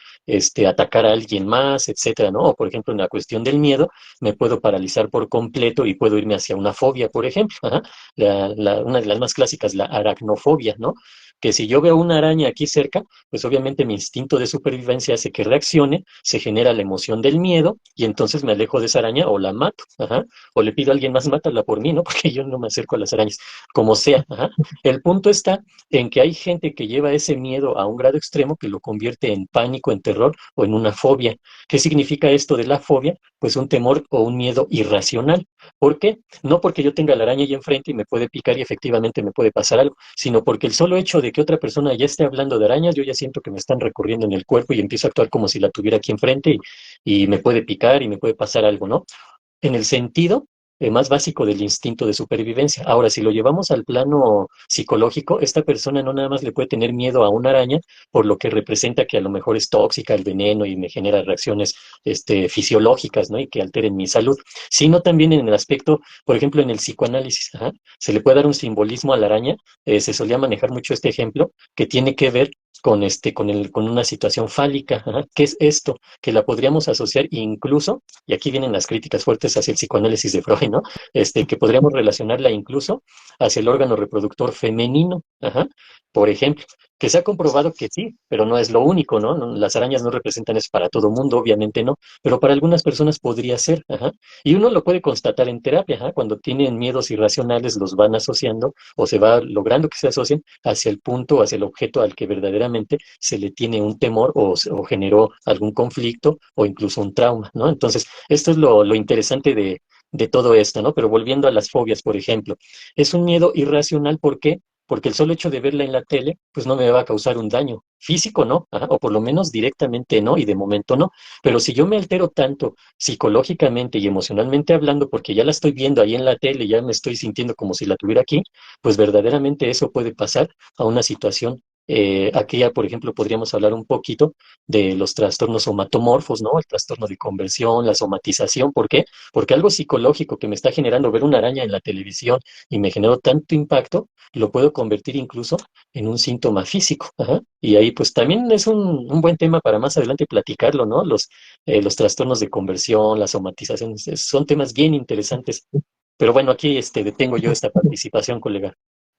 B: atacar a alguien más, etcétera, ¿no? O por ejemplo, en la cuestión del miedo, me puedo paralizar por completo y puedo irme hacia una fobia, por ejemplo. Ajá. Una de las más clásicas, la aracnofobia, ¿no? Que si yo veo una araña aquí cerca, pues obviamente mi instinto de supervivencia hace que reaccione, se genera la emoción del miedo y entonces me alejo de esa araña o la mato, ajá, o le pido a alguien más mátala por mí, ¿no? Porque yo no me acerco a las arañas, como sea, ajá. El punto está en que hay gente que lleva ese miedo a un grado extremo que lo convierte en pánico, en terror o en una fobia. ¿Qué significa esto de la fobia? Pues un temor o un miedo irracional. ¿Por qué? No porque yo tenga la araña ahí enfrente y me puede picar y efectivamente me puede pasar algo, sino porque el solo hecho de que otra persona ya esté hablando de arañas, yo ya siento que me están recorriendo en el cuerpo y empiezo a actuar como si la tuviera aquí enfrente y me puede picar y me puede pasar algo, ¿no? En el sentido más básico del instinto de supervivencia. Ahora, si lo llevamos al plano psicológico, esta persona no nada más le puede tener miedo a una araña, por lo que representa que a lo mejor es tóxica el veneno y me genera reacciones fisiológicas, ¿no? Y que alteren mi salud, sino también en el aspecto, por ejemplo, en el psicoanálisis, ajá, se le puede dar un simbolismo a la araña. Se solía manejar mucho este ejemplo que tiene que ver con una situación fálica. Ajá. ¿Qué es esto? Que la podríamos asociar incluso, y aquí vienen las críticas fuertes hacia el psicoanálisis de Freud, ¿no? Que podríamos relacionarla incluso hacia el órgano reproductor femenino. Ajá. Por ejemplo, que se ha comprobado que sí, pero no es lo único, ¿no? Las arañas no representan eso para todo mundo, obviamente no, pero para algunas personas podría ser, ajá. Y uno lo puede constatar en terapia, ajá, cuando tienen miedos irracionales, los van asociando o se va logrando que se asocien hacia el punto, hacia el objeto al que verdaderamente se le tiene un temor o generó algún conflicto o incluso un trauma, ¿no? Entonces, esto es lo interesante de todo esto, ¿no? Pero volviendo a las fobias, por ejemplo, es un miedo irracional, ¿por qué? Porque el solo hecho de verla en la tele, pues no me va a causar un daño físico, ¿no? Ajá, o por lo menos directamente no, y de momento no. Pero si yo me altero tanto psicológicamente y emocionalmente hablando, porque ya la estoy viendo ahí en la tele, ya me estoy sintiendo como si la tuviera aquí, pues verdaderamente eso puede pasar a una situación. Aquí ya, por ejemplo, podríamos hablar un poquito de los trastornos somatomorfos, ¿no? El trastorno de conversión, la somatización. ¿Por qué? Porque algo psicológico que me está generando ver una araña en la televisión y me generó tanto impacto, lo puedo convertir incluso en un síntoma físico. Ajá. Y ahí pues también es un buen tema para más adelante platicarlo, ¿no? Los trastornos de conversión, la somatización, son temas bien interesantes. Pero bueno, aquí detengo yo esta participación, colega.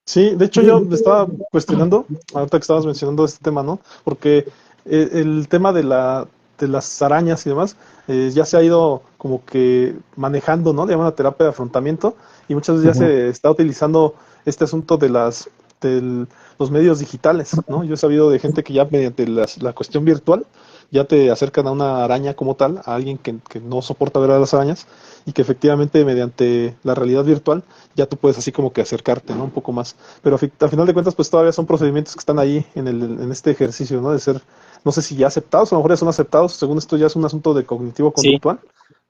A: Sí, de hecho yo me estaba cuestionando, ahorita que estabas mencionando este tema, ¿no? Porque el tema de las arañas y demás ya se ha ido como que manejando, ¿no? Le llaman la terapia de afrontamiento y muchas veces ya
B: Ujú.
A: se está utilizando este asunto de los medios digitales, ¿no? Yo he sabido de gente que ya mediante la cuestión virtual ya te acercan a una araña como tal, a alguien que no soporta ver a las arañas y que efectivamente mediante la realidad virtual ya tú puedes así como que acercarte, ¿no? Un poco más. Pero a final de cuentas, pues todavía son procedimientos que están ahí en este ejercicio, ¿no? De ser, no sé si ya aceptados, a lo mejor ya son aceptados, según esto ya es un asunto de
B: Sí,
A: cognitivo-conductual,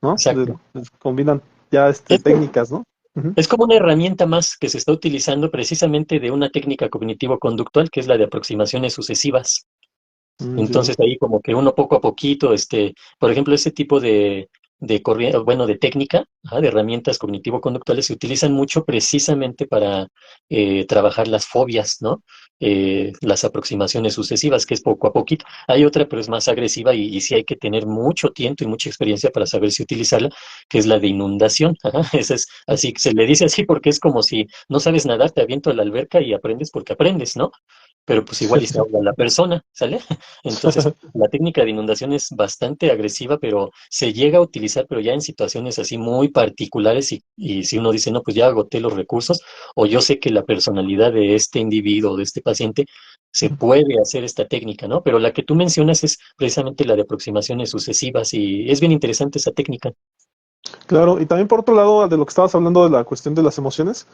A: ¿no?
B: exacto.
A: Combinan ya
B: Es,
A: técnicas, ¿no? Ujú.
B: es como una herramienta más que se está utilizando precisamente de una técnica cognitivo-conductual que es la de aproximaciones sucesivas.
A: Ya, ya.
B: Entonces ahí como que uno poco a poquito, por ejemplo, ese tipo bueno, de técnica, ajá, de herramientas cognitivo-conductuales se utilizan mucho precisamente para trabajar las fobias, ¿no? Las aproximaciones sucesivas, que es poco a poquito. Hay otra, pero es más agresiva y sí hay que tener mucho tiempo y mucha experiencia para saber si utilizarla, que es la de inundación. Ajá, esa es así, se le dice así porque es como si no sabes nadar, te aviento a la alberca y aprendes porque aprendes, ¿no? Pero pues igual y se ahoga la persona, ¿sale? Entonces, la técnica de inundación es bastante agresiva, pero se llega a utilizar, pero ya en situaciones así muy particulares y si uno dice, no, pues ya agoté los recursos, o yo sé que la personalidad de este individuo, de este paciente, se puede hacer esta técnica, ¿no? Pero la que tú mencionas es precisamente la de aproximaciones sucesivas y es bien interesante esa técnica.
A: Claro, y también por otro lado, de lo que estabas hablando de la cuestión de las emociones,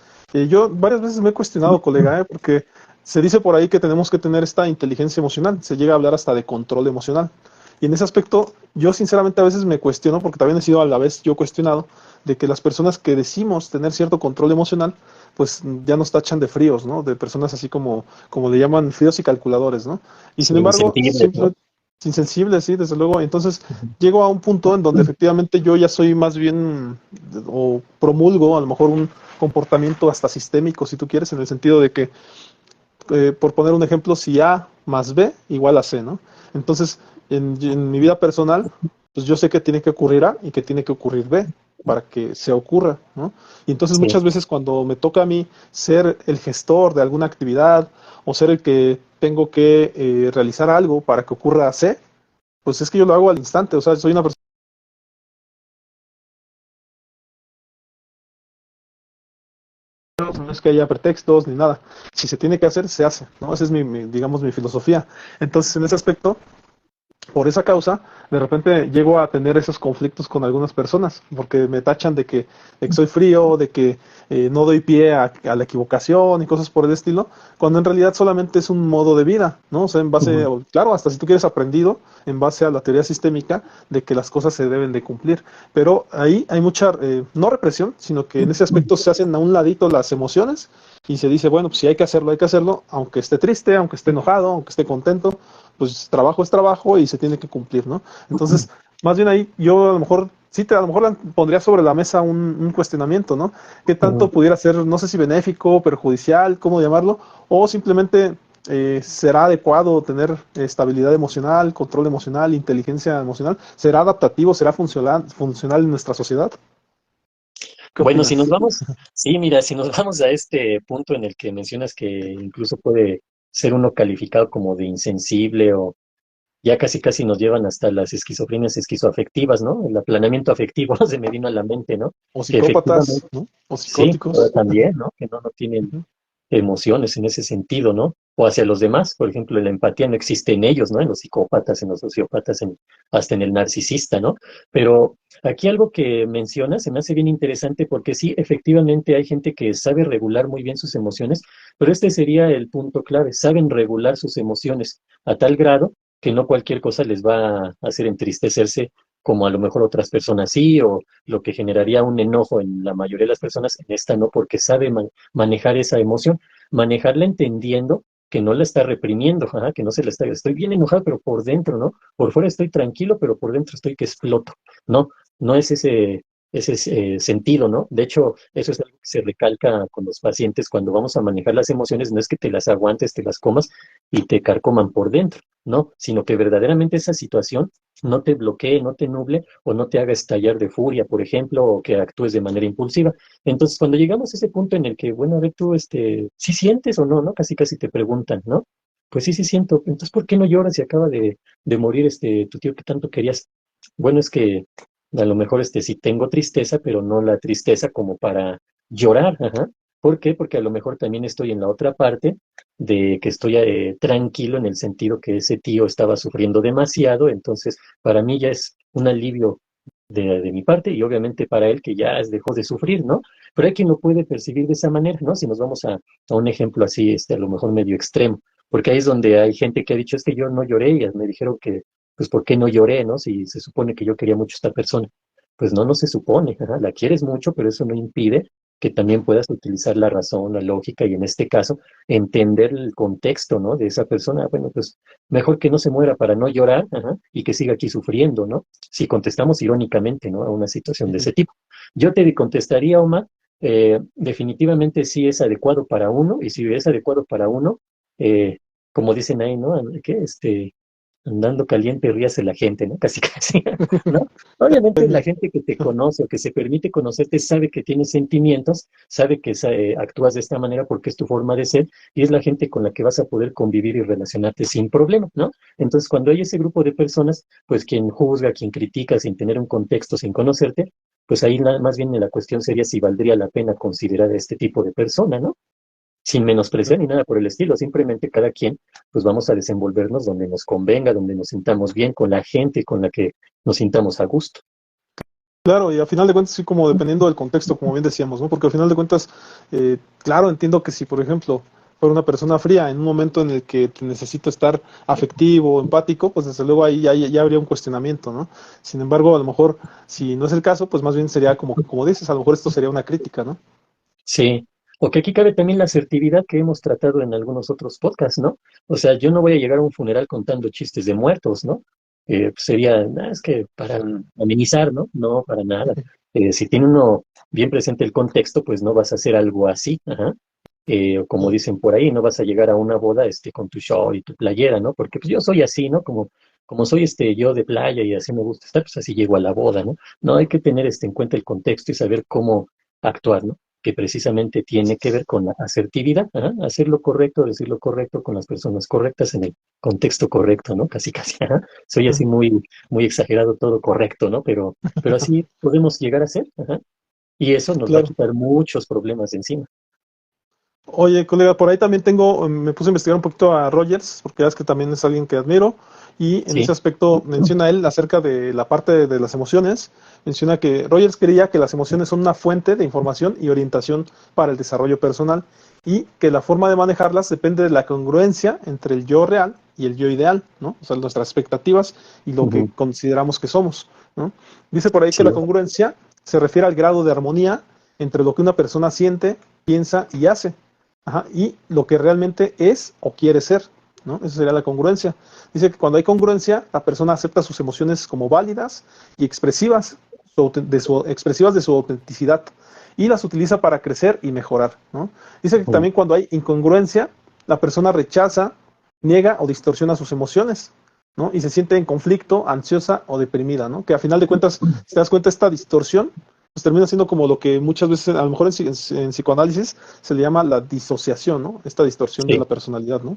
A: yo varias veces me he cuestionado, colega, porque se dice por ahí que tenemos que tener esta inteligencia emocional, se llega a hablar hasta de control emocional. Y en ese aspecto, yo sinceramente a veces me cuestiono, porque también he sido a la vez yo cuestionado, de que las personas que decimos tener cierto control emocional, pues ya nos tachan de fríos, ¿no? De personas así como le llaman fríos y calculadores, ¿no? Y sin
B: Sin
A: embargo,
B: sentirles, ¿no?
A: simplemente insensibles, sí, desde luego. Entonces,
B: Ujú.
A: llego a un punto en donde efectivamente yo ya soy más bien o promulgo a lo mejor un comportamiento hasta sistémico, si tú quieres, en el sentido de que, por poner un ejemplo, si A más B igual a C, ¿no? Entonces, en mi vida personal, pues yo sé que tiene que ocurrir A y que tiene que ocurrir B para que se ocurra, ¿no? Y entonces
B: Sí.
A: muchas veces cuando me toca a mí ser el gestor de alguna actividad o ser el que tengo que realizar algo para que ocurra C, pues es que yo lo hago al instante, o sea, soy una persona, no es que haya pretextos ni nada. Si se tiene que hacer, se hace, ¿no? Esa es digamos, mi filosofía. Entonces, en ese aspecto, por esa causa, de repente llego a tener esos conflictos con algunas personas, porque me tachan de que soy frío, de que no doy pie a la equivocación y cosas por el estilo, cuando en realidad solamente es un modo de vida, ¿no? O sea, en base,
B: Ujú.
A: claro, hasta si tú quieres aprendido, en base a la teoría sistémica de que las cosas se deben de cumplir. Pero ahí hay mucha, no represión, sino que en ese aspecto se hacen a un ladito las emociones y se dice, bueno, pues si hay que hacerlo, aunque esté triste, aunque esté enojado, aunque esté contento, pues trabajo es trabajo y se tiene que cumplir, ¿no? Entonces, más bien ahí yo a lo mejor, sí, a lo mejor pondría sobre la mesa un cuestionamiento, ¿no? ¿Qué tanto
B: Ujú.
A: pudiera ser, no sé si benéfico, perjudicial, cómo llamarlo, o simplemente será adecuado tener estabilidad emocional, control emocional, inteligencia emocional? ¿Será adaptativo, será funcional en nuestra sociedad? ¿Qué
B: Bueno, si nos
A: opinas?
B: vamos, sí, mira, si nos vamos a este punto en el que mencionas que incluso puede ser uno calificado como de insensible o ya casi casi nos llevan hasta las esquizofrenias esquizoafectivas, ¿no? El aplanamiento afectivo se me vino a la mente, ¿no?
A: O
B: Que
A: psicópatas,
B: efectivamente,
A: ¿no? O
B: sí,
A: psicóticos.
B: también, ¿no? Que no tienen
A: Ujú.
B: emociones en ese sentido, ¿no? O hacia los demás, por ejemplo, la empatía no existe en ellos, ¿no? En los psicópatas, en los sociópatas, hasta en el narcisista, ¿no? Pero aquí algo que mencionas se me hace bien interesante porque sí, efectivamente hay gente que sabe regular muy bien sus emociones, pero este sería el punto clave, saben regular sus emociones a tal grado que no cualquier cosa les va a hacer entristecerse como a lo mejor otras personas sí, o lo que generaría un enojo en la mayoría de las personas, en esta no, porque sabe manejar esa emoción, manejarla entendiendo que no la está reprimiendo, ajá, que no se la está, estoy bien enojado, pero por dentro, ¿no? Por fuera estoy tranquilo, pero por dentro estoy que exploto, ¿no? No es ese sentido, ¿no? De hecho, eso es algo que se recalca con los pacientes cuando vamos a manejar las emociones, no es que te las aguantes, te las comas y te carcoman por dentro, ¿no? Sino que verdaderamente esa situación no te bloquee, no te nuble o no te haga estallar de furia, por ejemplo, o que actúes de manera impulsiva. Entonces, cuando llegamos a ese punto en el que, bueno, a ver tú, ¿sí sientes o no, no? Casi casi te preguntan, ¿no? Pues sí, sí siento. Entonces, ¿por qué no lloras si acaba de morir tu tío que tanto querías? Bueno, es que a lo mejor sí tengo tristeza, pero no la tristeza como para llorar, ajá. ¿Por qué? Porque a lo mejor también estoy en la otra parte de que estoy tranquilo en el sentido que ese tío estaba sufriendo demasiado, entonces para mí ya es un alivio de mi parte y obviamente para él que ya dejó de sufrir, ¿no? Pero hay quien lo puede percibir de esa manera, ¿no? Si nos vamos a un ejemplo así, a lo mejor medio extremo, porque ahí es donde hay gente que ha dicho, es que yo no lloré y me dijeron que, pues, ¿por qué no lloré, no? Si se supone que yo quería mucho a esta persona. Pues no, no se supone, ajá, la quieres mucho, pero eso no impide que también puedas utilizar la razón, la lógica y en este caso entender el contexto, ¿no? De esa persona. Bueno, pues mejor que no se muera para no llorar, ajá, y que siga aquí sufriendo, ¿no? Si contestamos irónicamente, ¿no? A una situación de
A: Ujú.
B: ese tipo. Yo te contestaría, Omar, definitivamente sí es adecuado para uno, y si es adecuado para uno, eh, como dicen ahí, ¿no? ¿Qué? Andando caliente, ríase la gente, ¿no? Casi, casi, ¿no? Obviamente la
A: Genial.
B: gente que te conoce o que se permite conocerte sabe que tienes sentimientos, sabe que actúas de esta manera porque es tu forma de ser y es la gente con la que vas a poder convivir y relacionarte sin problema, ¿no? Entonces, cuando hay ese grupo de personas, pues quien juzga, quien critica sin tener un contexto, sin conocerte, pues ahí más bien la cuestión sería si valdría la pena considerar a este tipo de persona, ¿no? Sin menospreciar ni nada por el estilo, simplemente cada quien, pues vamos a desenvolvernos donde nos convenga, donde nos sintamos bien, con la gente con la que nos sintamos a gusto.
A: Claro, y al final de cuentas, sí, como dependiendo del contexto, como bien decíamos, ¿no? Porque al final de cuentas, claro, entiendo que si, por ejemplo, fuera una persona fría en un momento en el que te necesita estar afectivo, empático, pues desde luego ahí ya habría un cuestionamiento, ¿no? Sin embargo, a lo mejor, si no es el caso, pues más bien sería como dices, a lo mejor esto sería una crítica, ¿no?
B: Sí, o que aquí cabe también la asertividad que hemos tratado en algunos otros podcasts, ¿no? O sea, yo no voy a llegar a un funeral contando chistes de muertos, ¿no? Pues sería, es que para amenizar, ¿no? No, para nada. Si tiene uno bien presente el contexto, pues no vas a hacer algo así, ajá. O como dicen por ahí, no vas a llegar a una boda con tu show y tu playera, ¿no? Porque pues yo soy así, ¿no? Como soy yo de playa y así me gusta estar, pues así llego a la boda, ¿no? No hay que tener en cuenta el contexto y saber cómo actuar, ¿no? Que precisamente tiene que ver con la asertividad, ajá, hacer lo correcto, decir lo correcto con las personas correctas en el contexto correcto, ¿no? Casi, casi, ajá. Soy así muy, muy exagerado, todo correcto, ¿no? Pero así podemos llegar a ser, ajá. Y eso nos va a
A: Claro.
B: quitar muchos problemas de encima.
A: Oye, colega, por ahí también me puse a investigar un poquito a Rogers, porque ya es que también es alguien que admiro, y en ese
B: Sí,
A: aspecto menciona él acerca de la parte de las emociones, menciona que Rogers creía que las emociones son una fuente de información y orientación para el desarrollo personal, y que la forma de manejarlas depende de la congruencia entre el yo real y el yo ideal, ¿no? O sea, nuestras expectativas y lo que
B: ujú,
A: consideramos que somos, ¿no? Dice por ahí que
B: sí,
A: la congruencia se refiere al grado de armonía entre lo que una persona siente, piensa y hace. Ajá, y lo que realmente es o quiere ser, ¿no? Esa sería la congruencia. Dice que cuando hay congruencia, la persona acepta sus emociones como válidas y expresivas, expresivas de su autenticidad y las utiliza para crecer y mejorar, ¿no? Dice que
B: ujú,
A: también cuando hay incongruencia, la persona rechaza, niega o distorsiona sus emociones, ¿no? Y se siente en conflicto, ansiosa o deprimida, ¿no? Que a final de cuentas, si te das cuenta, esta distorsión pues termina siendo como lo que muchas veces, a lo mejor en psicoanálisis, se le llama la disociación, ¿no? Esta distorsión de la
B: sí.
A: personalidad, ¿no?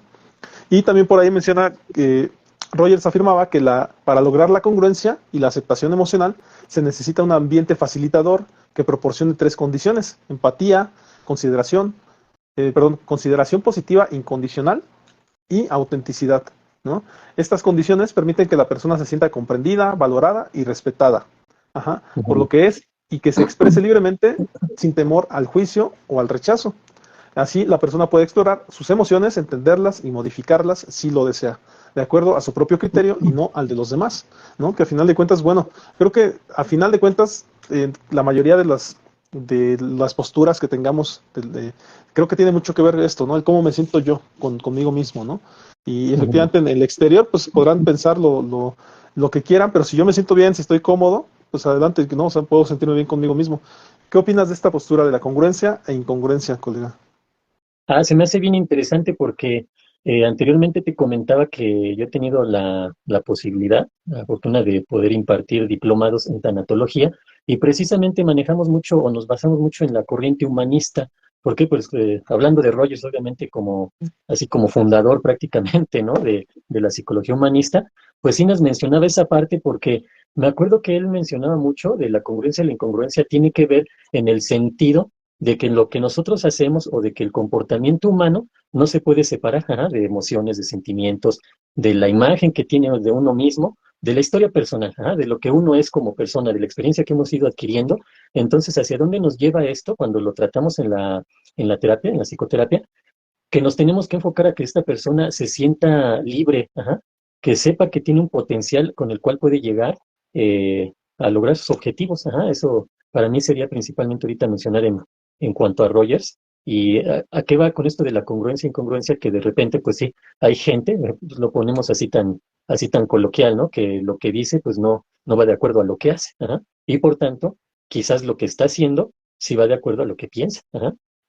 A: Y también por ahí menciona que Rogers afirmaba que para lograr la congruencia y la aceptación emocional se necesita un ambiente facilitador que proporcione tres condiciones: empatía, consideración, consideración positiva incondicional y autenticidad, ¿no? Estas condiciones permiten que la persona se sienta comprendida, valorada y respetada, ajá, por lo
B: Ujú.
A: que es y que se exprese libremente sin temor al juicio o al rechazo. Así, la persona puede explorar sus emociones, entenderlas y modificarlas si lo desea, de acuerdo a su propio criterio y no al de los demás, ¿no? Que a final de cuentas, bueno, creo que a final de cuentas, la mayoría de las posturas que tengamos, creo que tiene mucho que ver esto, ¿no? El cómo me siento yo conmigo mismo, ¿no? Y
B: Ujú.
A: efectivamente en el exterior, pues podrán pensar lo que quieran, pero si yo me siento bien, si estoy cómodo, pues adelante, ¿no? O sea, puedo sentirme bien conmigo mismo. ¿Qué opinas de esta postura de la congruencia e incongruencia, colega?
B: Se me hace bien interesante porque anteriormente te comentaba que yo he tenido la posibilidad, la fortuna de poder impartir diplomados en tanatología y precisamente manejamos mucho o nos basamos mucho en la corriente humanista. ¿Por qué? Pues hablando de Rogers, obviamente como así como fundador prácticamente, ¿no? De la psicología humanista, pues sí nos mencionaba esa parte porque me acuerdo que él mencionaba mucho de la congruencia y la incongruencia tiene que ver en el sentido de que lo que nosotros hacemos o de que el comportamiento humano no se puede separar de emociones, de sentimientos, de la imagen que tiene de uno mismo, de la historia personal, de lo que uno es como persona, de la experiencia que hemos ido adquiriendo. Entonces, ¿hacia dónde nos lleva esto cuando lo tratamos en la terapia, en la psicoterapia? Que nos tenemos que enfocar a que esta persona se sienta libre, que sepa que tiene un potencial con el cual puede llegar a lograr sus objetivos. Eso para mí sería principalmente ahorita mencionar en cuanto a Rogers. ¿Y a qué va con esto de la congruencia e incongruencia? Que de repente, pues sí, hay gente, pues lo ponemos así tan coloquial, ¿no? Que lo que dice, pues no va de acuerdo a lo que hace. Y por tanto, quizás lo que está haciendo sí va de acuerdo a lo que piensa.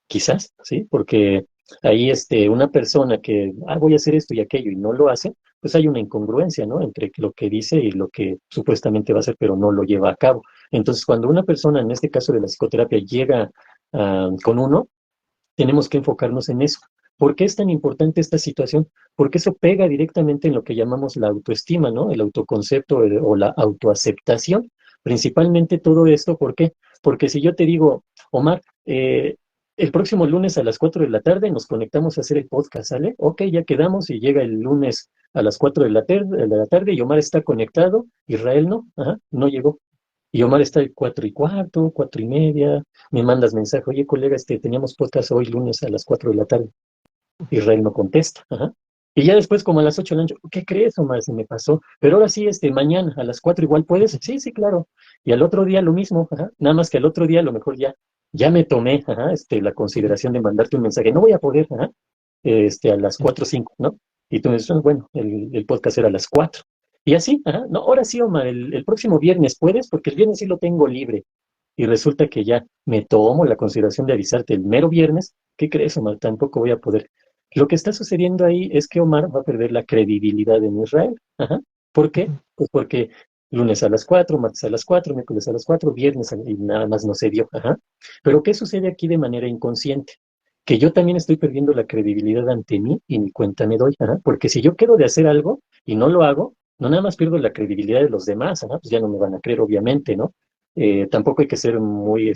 B: Quizás, ¿sí? Porque ahí una persona que, voy a hacer esto y aquello y no lo hace, pues hay una incongruencia, ¿no? Entre lo que dice y lo que supuestamente va a hacer, pero no lo lleva a cabo. Entonces, cuando una persona, en este caso de la psicoterapia, llega con uno, tenemos que enfocarnos en eso. ¿Por qué es tan importante esta situación? Porque eso pega directamente en lo que llamamos la autoestima, ¿no? El autoconcepto o la autoaceptación. Principalmente todo esto, ¿por qué? Porque si yo te digo, Omar, el próximo lunes a las 4 de la tarde nos conectamos a hacer el podcast, ¿sale? Ok, ya quedamos y llega el lunes a las 4 de la tarde y Omar está conectado, Israel no, no llegó. Y Omar está de 4:15, 4:30, me mandas mensaje, oye colega, teníamos podcast hoy lunes a las 4 de la tarde. Israel no contesta. Y ya después, como a las 8 de la noche, ¿qué crees, Omar? Se me pasó. Pero ahora sí, mañana a las 4 igual puedes. Sí, sí, claro. Y al otro día lo mismo, nada más que al otro día a lo mejor ya me tomé, la consideración de mandarte un mensaje. No voy a poder, a las 4:05, ¿no? Y tú me dices, bueno, el podcast era a las 4. Y así, no, ahora sí, Omar, el próximo viernes puedes, porque el viernes sí lo tengo libre. Y resulta que ya me tomo la consideración de avisarte el mero viernes. ¿Qué crees, Omar? Tampoco voy a poder. Lo que está sucediendo ahí es que Omar va a perder la credibilidad en Israel. ¿Por qué? Pues porque lunes a las 4, martes a las 4, miércoles a las 4, viernes y nada más no se dio. Pero ¿qué sucede aquí de manera inconsciente? Que yo también estoy perdiendo la credibilidad ante mí y ni cuenta me doy. Porque si yo quedo de hacer algo y no lo hago, no nada más pierdo la credibilidad de los demás, pues ya no me van a creer, obviamente, ¿no? Tampoco hay que ser muy,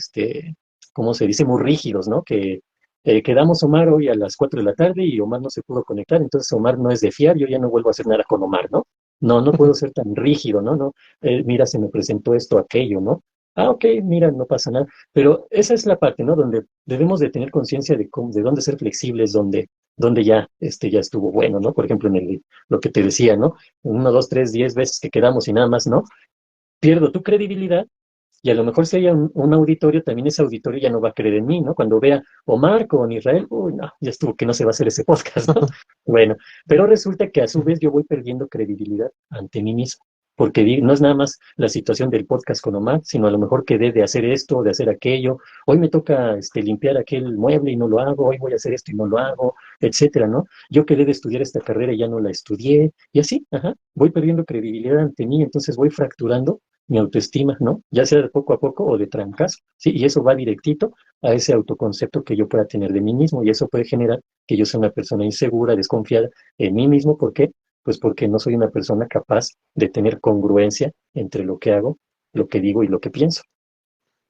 B: ¿cómo se dice? Muy rígidos, ¿no? Que quedamos Omar hoy a las 4 de la tarde y Omar no se pudo conectar, entonces Omar no es de fiar, yo ya no vuelvo a hacer nada con Omar, ¿no? No puedo ser tan rígido, ¿no? No, mira, se me presentó esto, aquello, ¿no? Ok, mira, no pasa nada. Pero esa es la parte, ¿no? Donde debemos de tener conciencia de dónde ser flexibles, donde ya estuvo bueno, ¿no? Por ejemplo, lo que te decía, ¿no? 1, 2, 3, 10 veces que quedamos y nada más, ¿no? Pierdo tu credibilidad y a lo mejor si hay un auditorio, también ese auditorio ya no va a creer en mí, ¿no? Cuando vea Omar con Israel, uy, no, ya estuvo que no se va a hacer ese podcast, ¿no? Bueno, pero resulta que a su vez yo voy perdiendo credibilidad ante mí mismo, porque no es nada más la situación del podcast con Omar, sino a lo mejor quedé de hacer esto, de hacer aquello, hoy me toca limpiar aquel mueble y no lo hago, hoy voy a hacer esto y no lo hago, etcétera, ¿no? Yo quedé de estudiar esta carrera y ya no la estudié, y así, voy perdiendo credibilidad ante mí, entonces voy fracturando mi autoestima, ¿no? Ya sea de poco a poco o de trancazo, ¿sí? Y eso va directito a ese autoconcepto que yo pueda tener de mí mismo y eso puede generar que yo sea una persona insegura, desconfiada en mí mismo. ¿Por qué? Pues porque no soy una persona capaz de tener congruencia entre lo que hago, lo que digo y lo que pienso.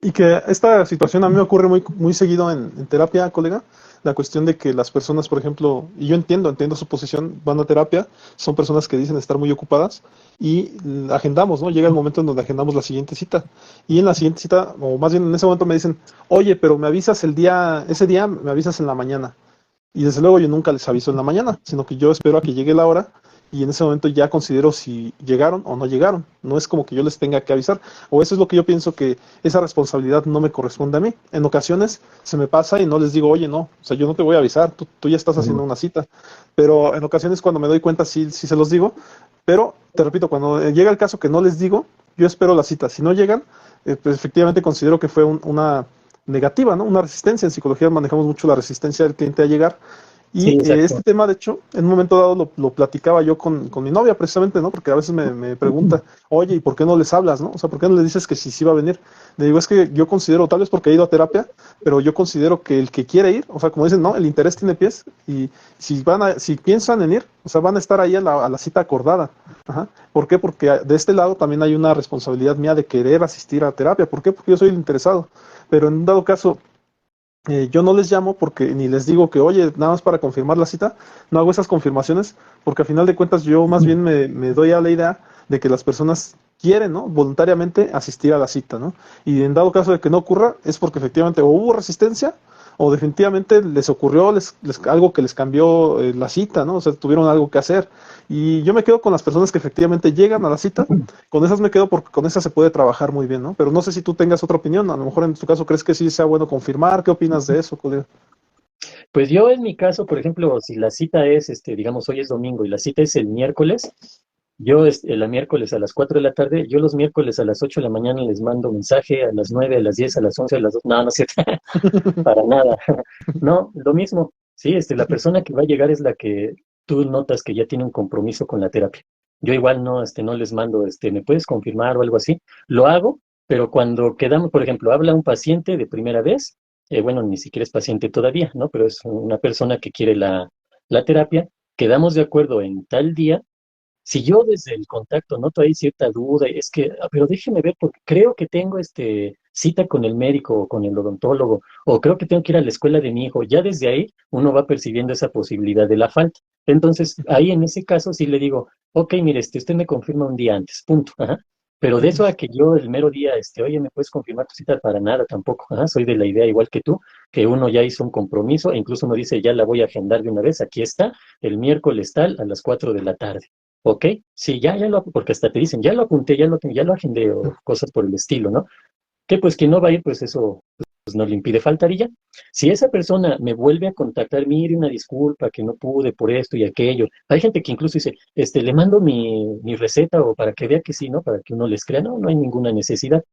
A: Y que esta situación a mí me ocurre muy seguido en terapia, colega. La cuestión de que las personas, por ejemplo, y yo entiendo su posición, van a terapia, son personas que dicen estar muy ocupadas y agendamos, ¿no? Llega el momento en donde agendamos la siguiente cita. Y en la siguiente cita, o más bien en ese momento me dicen, oye, pero me avisas ese día me avisas en la mañana. Y desde luego yo nunca les aviso en la mañana, sino que yo espero a que llegue la hora y en ese momento ya considero si llegaron o no llegaron. No es como que yo les tenga que avisar. O eso es lo que yo pienso, que esa responsabilidad no me corresponde a mí. En ocasiones se me pasa y no les digo, oye, no, o sea, yo no te voy a avisar, tú ya estás haciendo una cita. Pero en ocasiones cuando me doy cuenta sí se los digo. Pero te repito, cuando llega el caso que no les digo, yo espero la cita. Si no llegan, pues efectivamente considero que fue una negativa, ¿no? Una resistencia. En psicología manejamos mucho la resistencia del cliente a llegar.
B: Sí,
A: Y este
B: exacto.
A: tema, de hecho, en un momento dado lo platicaba yo con mi novia precisamente, ¿no? Porque a veces me pregunta, oye, ¿y por qué no les hablas, no? O sea, ¿por qué no les dices que sí va a venir? Le digo, es que yo considero, tal vez porque he ido a terapia, pero yo considero que el que quiere ir, o sea, como dicen, ¿no? El interés tiene pies y si piensan en ir, o sea, van a estar ahí a la cita acordada. Ajá. ¿Por qué? Porque de este lado también hay una responsabilidad mía de querer asistir a terapia. ¿Por qué? Porque yo soy el interesado. Pero en un dado caso, yo no les llamo porque ni les digo que, oye, nada más para confirmar la cita, no hago esas confirmaciones porque a final de cuentas yo más bien me doy a la idea de que las personas quieren, ¿no? Voluntariamente asistir a la cita, ¿no? Y en dado caso de que no ocurra, es porque efectivamente o hubo resistencia o definitivamente les ocurrió algo que les cambió la cita, ¿no? O sea, tuvieron algo que hacer. Y yo me quedo con las personas que efectivamente llegan a la cita, con esas me quedo porque con esas se puede trabajar muy bien, ¿no? Pero no sé si tú tengas otra opinión, a lo mejor en tu caso crees que sí sea bueno confirmar, ¿qué opinas de eso, colega?
B: Pues yo en mi caso, por ejemplo, si la cita es, digamos, hoy es domingo y la cita es el miércoles, yo la miércoles a las 4 de la tarde, yo los miércoles a las 8 de la mañana les mando mensaje, a las 9, a las 10, a las 11, a las 2, no, no es cierto, para nada. No, lo mismo, sí, la persona que va a llegar es la que tú notas que ya tiene un compromiso con la terapia. Yo igual no les mando, ¿me puedes confirmar o algo así? Lo hago, pero cuando quedamos, por ejemplo, habla un paciente de primera vez, bueno, ni siquiera es paciente todavía, ¿no? Pero es una persona que quiere la terapia, quedamos de acuerdo en tal día. Si yo desde el contacto noto ahí cierta duda, es que, pero déjeme ver, porque creo que tengo cita con el médico o con el odontólogo, o creo que tengo que ir a la escuela de mi hijo, ya desde ahí uno va percibiendo esa posibilidad de la falta. Entonces, ahí en ese caso sí le digo, ok, mire, usted me confirma un día antes, punto. Ajá. Pero de eso a que yo el mero día, oye, ¿me puedes confirmar tu cita? Para nada tampoco. Ajá. Soy de la idea, igual que tú, que uno ya hizo un compromiso, e incluso uno dice, ya la voy a agendar de una vez, aquí está, el miércoles tal, a las 4 de la tarde. Ok, sí, porque hasta te dicen, ya lo apunté, ya lo agendé o cosas por el estilo, ¿no? Que pues quien no va a ir, pues eso pues, no le impide faltar y ya. Si esa persona me vuelve a contactar, mire, una disculpa que no pude por esto y aquello. Hay gente que incluso dice, le mando mi receta o para que vea que sí, ¿no? Para que uno les crea, no, no hay ninguna necesidad.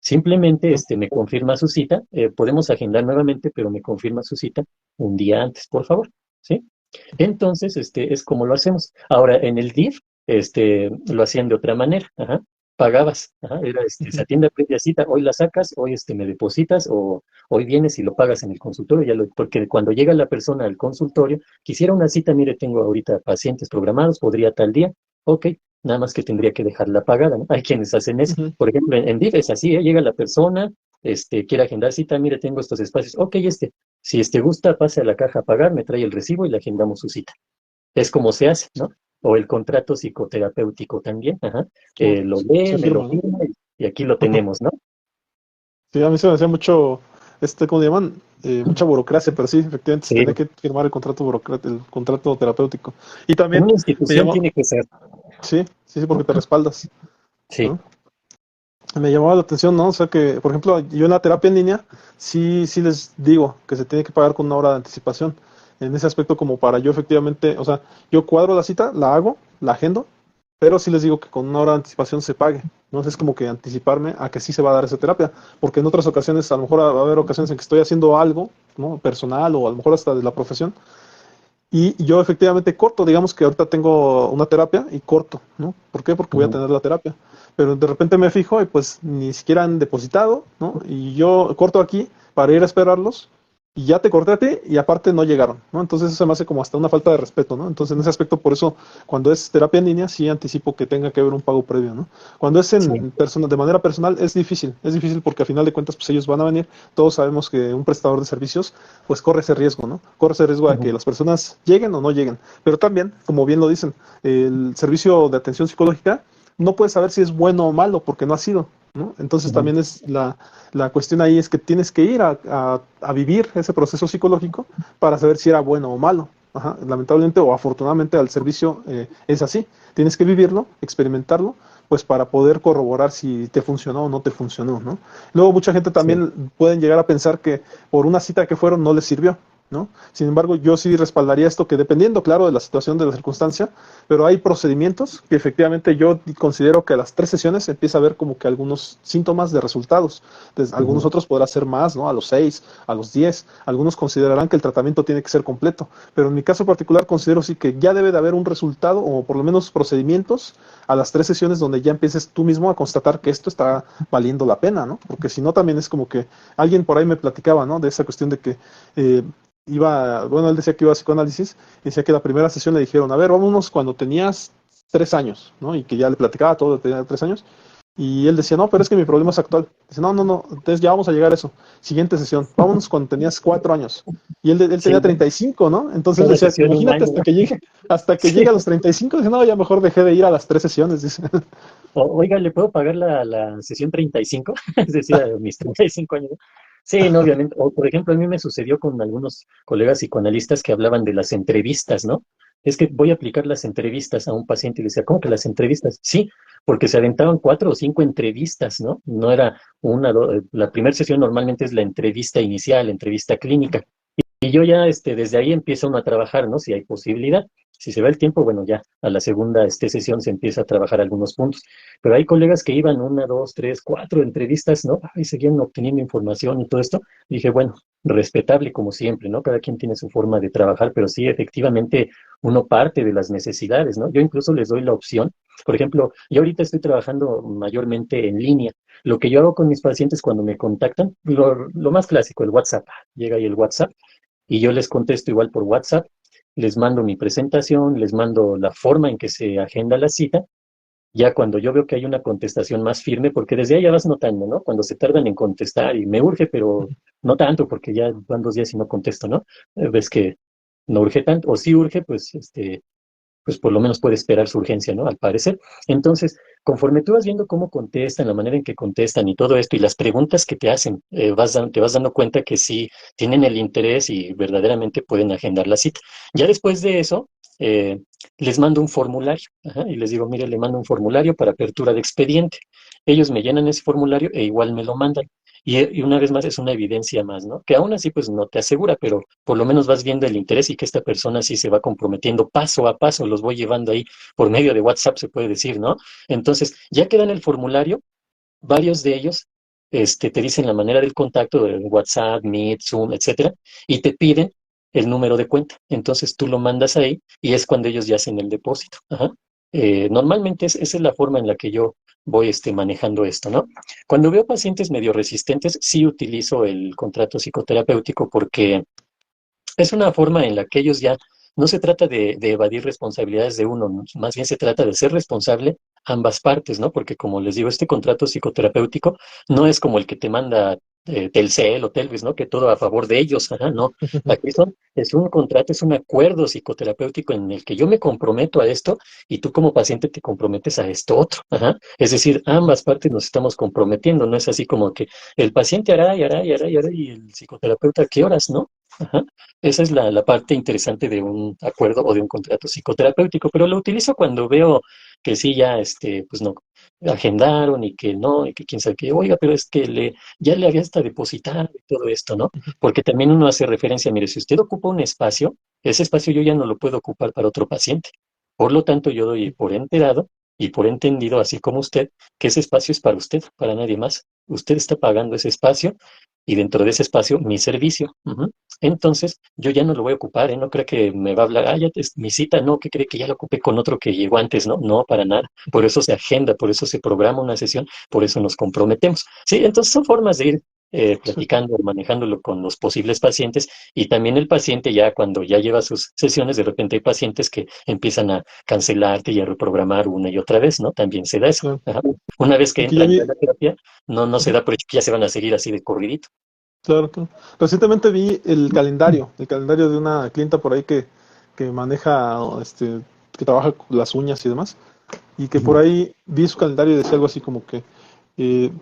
B: Simplemente me confirma su cita, podemos agendar nuevamente, pero me confirma su cita un día antes, por favor, ¿sí? Entonces, es como lo hacemos. Ahora, en el DIF, lo hacían de otra manera, ajá. Pagabas, ajá, era, se atiende a previa cita, hoy la sacas, hoy, me depositas, o hoy vienes y lo pagas en el consultorio, porque cuando llega la persona al consultorio, quisiera una cita, mire, tengo ahorita pacientes programados, podría tal día, ok, nada más que tendría que dejarla pagada, ¿no? Hay quienes hacen eso.
A: Ujú.
B: Por ejemplo, en DIF es así, ¿eh? Llega la persona, quiere agendar cita, mire, tengo estos espacios, ok, si gusta, pase a la caja a pagar, me trae el recibo y le agendamos su cita. Es como se hace, ¿no? O el contrato psicoterapéutico también, ajá. Lo lee,
A: Se
B: me lo
A: firma, ¿no?
B: firma y aquí lo tenemos, ¿no?
A: Sí, a mí se me hacía mucho, ¿cómo le llaman? Mucha burocracia, pero sí, efectivamente se
B: Sí,
A: tenía que firmar el contrato terapéutico. Y también
B: una
A: me
B: institución
A: llamó,
B: tiene que ser,
A: sí, porque te respaldas,
B: sí.
A: ¿no? Me llamaba la atención, ¿no? O sea que, por ejemplo, yo en la terapia en línea sí les digo que se tiene que pagar con una hora de anticipación. En ese aspecto, como para yo efectivamente, o sea, yo cuadro la cita, la hago, la agendo, pero sí les digo que con una hora de anticipación se pague. ¿No? Es como que anticiparme a que sí se va a dar esa terapia, porque en otras ocasiones, a lo mejor va a haber ocasiones en que estoy haciendo algo, ¿no? Personal o a lo mejor hasta de la profesión, Y yo efectivamente corto, digamos que ahorita tengo una terapia y corto, ¿no? ¿Por qué? Porque voy a
B: Ujú.
A: tener la terapia. Pero de repente me fijo y pues ni siquiera han depositado, ¿no? Y yo corto aquí para ir a esperarlos y ya te corté a ti y aparte no llegaron, ¿no? Entonces eso se me hace como hasta una falta de respeto, ¿no? Entonces en ese aspecto, por eso, cuando es terapia en línea, sí anticipo que tenga que haber un pago previo, ¿no? Cuando es
B: Sí.
A: en persona, de manera personal, es difícil porque al final de cuentas, pues ellos van a venir. Todos sabemos que un prestador de servicios, pues corre ese riesgo, ¿no? Corre ese riesgo a que
B: Ujú.
A: las personas lleguen o no lleguen. Pero también, como bien lo dicen, el servicio de atención psicológica no puedes saber si es bueno o malo porque no ha sido, ¿no? Entonces
B: Ujú.
A: también es la cuestión ahí es que tienes que ir a vivir ese proceso psicológico para saber si era bueno o malo. Ajá. Lamentablemente o afortunadamente al servicio es así. Tienes que vivirlo, experimentarlo, pues para poder corroborar si te funcionó o no te funcionó, ¿no? Luego mucha gente
B: Sí.
A: también pueden llegar a pensar que por una cita que fueron no les sirvió, ¿no? Sin embargo, yo sí respaldaría esto que dependiendo, claro, de la situación, de la circunstancia, pero hay procedimientos que efectivamente yo considero que a las 3 sesiones empieza a ver como que algunos síntomas de resultados. Entonces, algunos
B: Ujú.
A: otros podrá ser más, ¿no? A los 6, a los 10. Algunos considerarán que el tratamiento tiene que ser completo, pero en mi caso particular considero sí que ya debe de haber un resultado o por lo menos procedimientos a las 3 sesiones donde ya empieces tú mismo a constatar que esto está valiendo la pena, ¿no? Porque si no también es como que alguien por ahí me platicaba, ¿no? De esa cuestión de que eh, bueno, él decía que iba a psicoanálisis, y decía que la primera sesión le dijeron, a ver, vámonos cuando tenías 3 años, ¿no? Y que ya le platicaba todo, tenía 3 años, y él decía, no, pero es que mi problema es actual. Dice, no, no, no, entonces ya vamos a llegar a eso. Siguiente sesión, vámonos cuando tenías 4 años. Y él
B: Sí,
A: tenía 35, ¿no? Entonces él
B: cada
A: decía,
B: sesión un
A: imagínate
B: año.
A: hasta que llegue
B: Sí.
A: a los 35, dice, no, ya mejor dejé de ir a las 3 sesiones, dice.
B: Oiga, ¿le puedo pagar la sesión 35? Es decir, a mis 35 años. ¿No? Sí, no, obviamente. O, por ejemplo, a mí me sucedió con algunos colegas psicoanalistas que hablaban de las entrevistas, ¿no? Es que voy a aplicar las entrevistas a un paciente y le decía, ¿cómo que las entrevistas? Sí, porque se aventaban 4 o 5 entrevistas, ¿no? No era la primera sesión normalmente es la entrevista inicial, la entrevista clínica. Y yo ya desde ahí empiezo uno a trabajar, ¿no? Si hay posibilidad. Si se va el tiempo, bueno, ya a la segunda sesión se empieza a trabajar algunos puntos. Pero hay colegas que iban 1, 2, 3, 4 entrevistas, ¿no? Y seguían obteniendo información y todo esto. Y dije, bueno, respetable como siempre, ¿no? Cada quien tiene su forma de trabajar, pero sí, efectivamente, uno parte de las necesidades, ¿no? Yo incluso les doy la opción. Por ejemplo, yo ahorita estoy trabajando mayormente en línea. Lo que yo hago con mis pacientes cuando me contactan, lo más clásico, el WhatsApp. Llega ahí el WhatsApp y yo les contesto igual por WhatsApp, les mando mi presentación, les mando la forma en que se agenda la cita, ya cuando yo veo que hay una contestación más firme, porque desde ahí ya vas notando, ¿no? Cuando se tardan en contestar y me urge, pero no tanto, porque ya van 2 días y no contesto, ¿no? Ves que no urge tanto, o sí urge, pues pues por lo menos puede esperar su urgencia, ¿no? Al parecer. Entonces, conforme tú vas viendo cómo contestan, la manera en que contestan y todo esto, y las preguntas que te hacen, te vas dando cuenta que sí tienen el interés y verdaderamente pueden agendar la cita. Ya después de eso, eh, les mando un formulario, ajá, y les digo, mire, le mando un formulario para apertura de expediente. Ellos me llenan ese formulario e igual me lo mandan. Y una vez más es una evidencia más, ¿no? Que aún así pues no te asegura, pero por lo menos vas viendo el interés y que esta persona sí se va comprometiendo paso a paso, los voy llevando ahí por medio de WhatsApp, se puede decir, ¿no? Entonces, ya queda en el formulario, varios de ellos te dicen la manera del contacto, de WhatsApp, Meet, Zoom, etcétera, y te piden el número de cuenta. Entonces tú lo mandas ahí y es cuando ellos ya hacen el depósito. Ajá. Normalmente esa es la forma en la que yo voy manejando esto, ¿no? Cuando veo pacientes medio resistentes, sí utilizo el contrato psicoterapéutico porque es una forma en la que ellos ya no se trata de evadir responsabilidades de uno, ¿no? Más bien se trata de ser responsable ambas partes, ¿no? Porque como les digo, este contrato psicoterapéutico no es como el que te manda Telcel o Telvis, ¿no? Que todo a favor de ellos, ajá, no. Aquí es un contrato, es un acuerdo psicoterapéutico en el que yo me comprometo a esto y tú como paciente te comprometes a esto otro, ajá. Es decir, ambas partes nos estamos comprometiendo, no es así como que el paciente hará y hará y hará y hará y el psicoterapeuta, ¿a qué horas, no? Ajá. Esa es la parte interesante de un acuerdo o de un contrato psicoterapéutico, pero lo utilizo cuando veo que sí, ya, pues no, agendaron y que no, y que quién sabe qué, oiga, pero es que ya le había hasta depositado y todo esto, ¿no? Porque también uno hace referencia, mire, si usted ocupa un espacio, ese espacio yo ya no lo puedo ocupar para otro paciente. Por lo tanto, yo doy por enterado y por entendido, así como usted, que ese espacio es para usted, para nadie más. Usted está pagando ese espacio y dentro de ese espacio mi servicio. Ujú. Entonces, yo ya no lo voy a ocupar, ¿eh? No cree que me va a hablar, mi cita, no, que cree que ya lo ocupé con otro que llegó antes, no, no, para nada. Por eso se agenda, por eso se programa una sesión, por eso nos comprometemos. Sí, entonces son formas de ir
A: Sí.
B: platicando, manejándolo con los posibles pacientes y también el paciente ya cuando ya lleva sus sesiones, de repente hay pacientes que empiezan a cancelarte y a reprogramar una y otra vez, ¿no? También se da eso.
A: Claro.
B: Ajá. Una vez que
A: Porque ya
B: entran ya a
A: vi,
B: la terapia, no se
A: ujú,
B: da por hecho que ya se van a seguir así de corridito.
A: claro, claro. Recientemente vi el calendario de una clienta por ahí que maneja, que trabaja con las uñas y demás, y que por
B: Ujú.
A: ahí vi su calendario y decía algo así como que eh,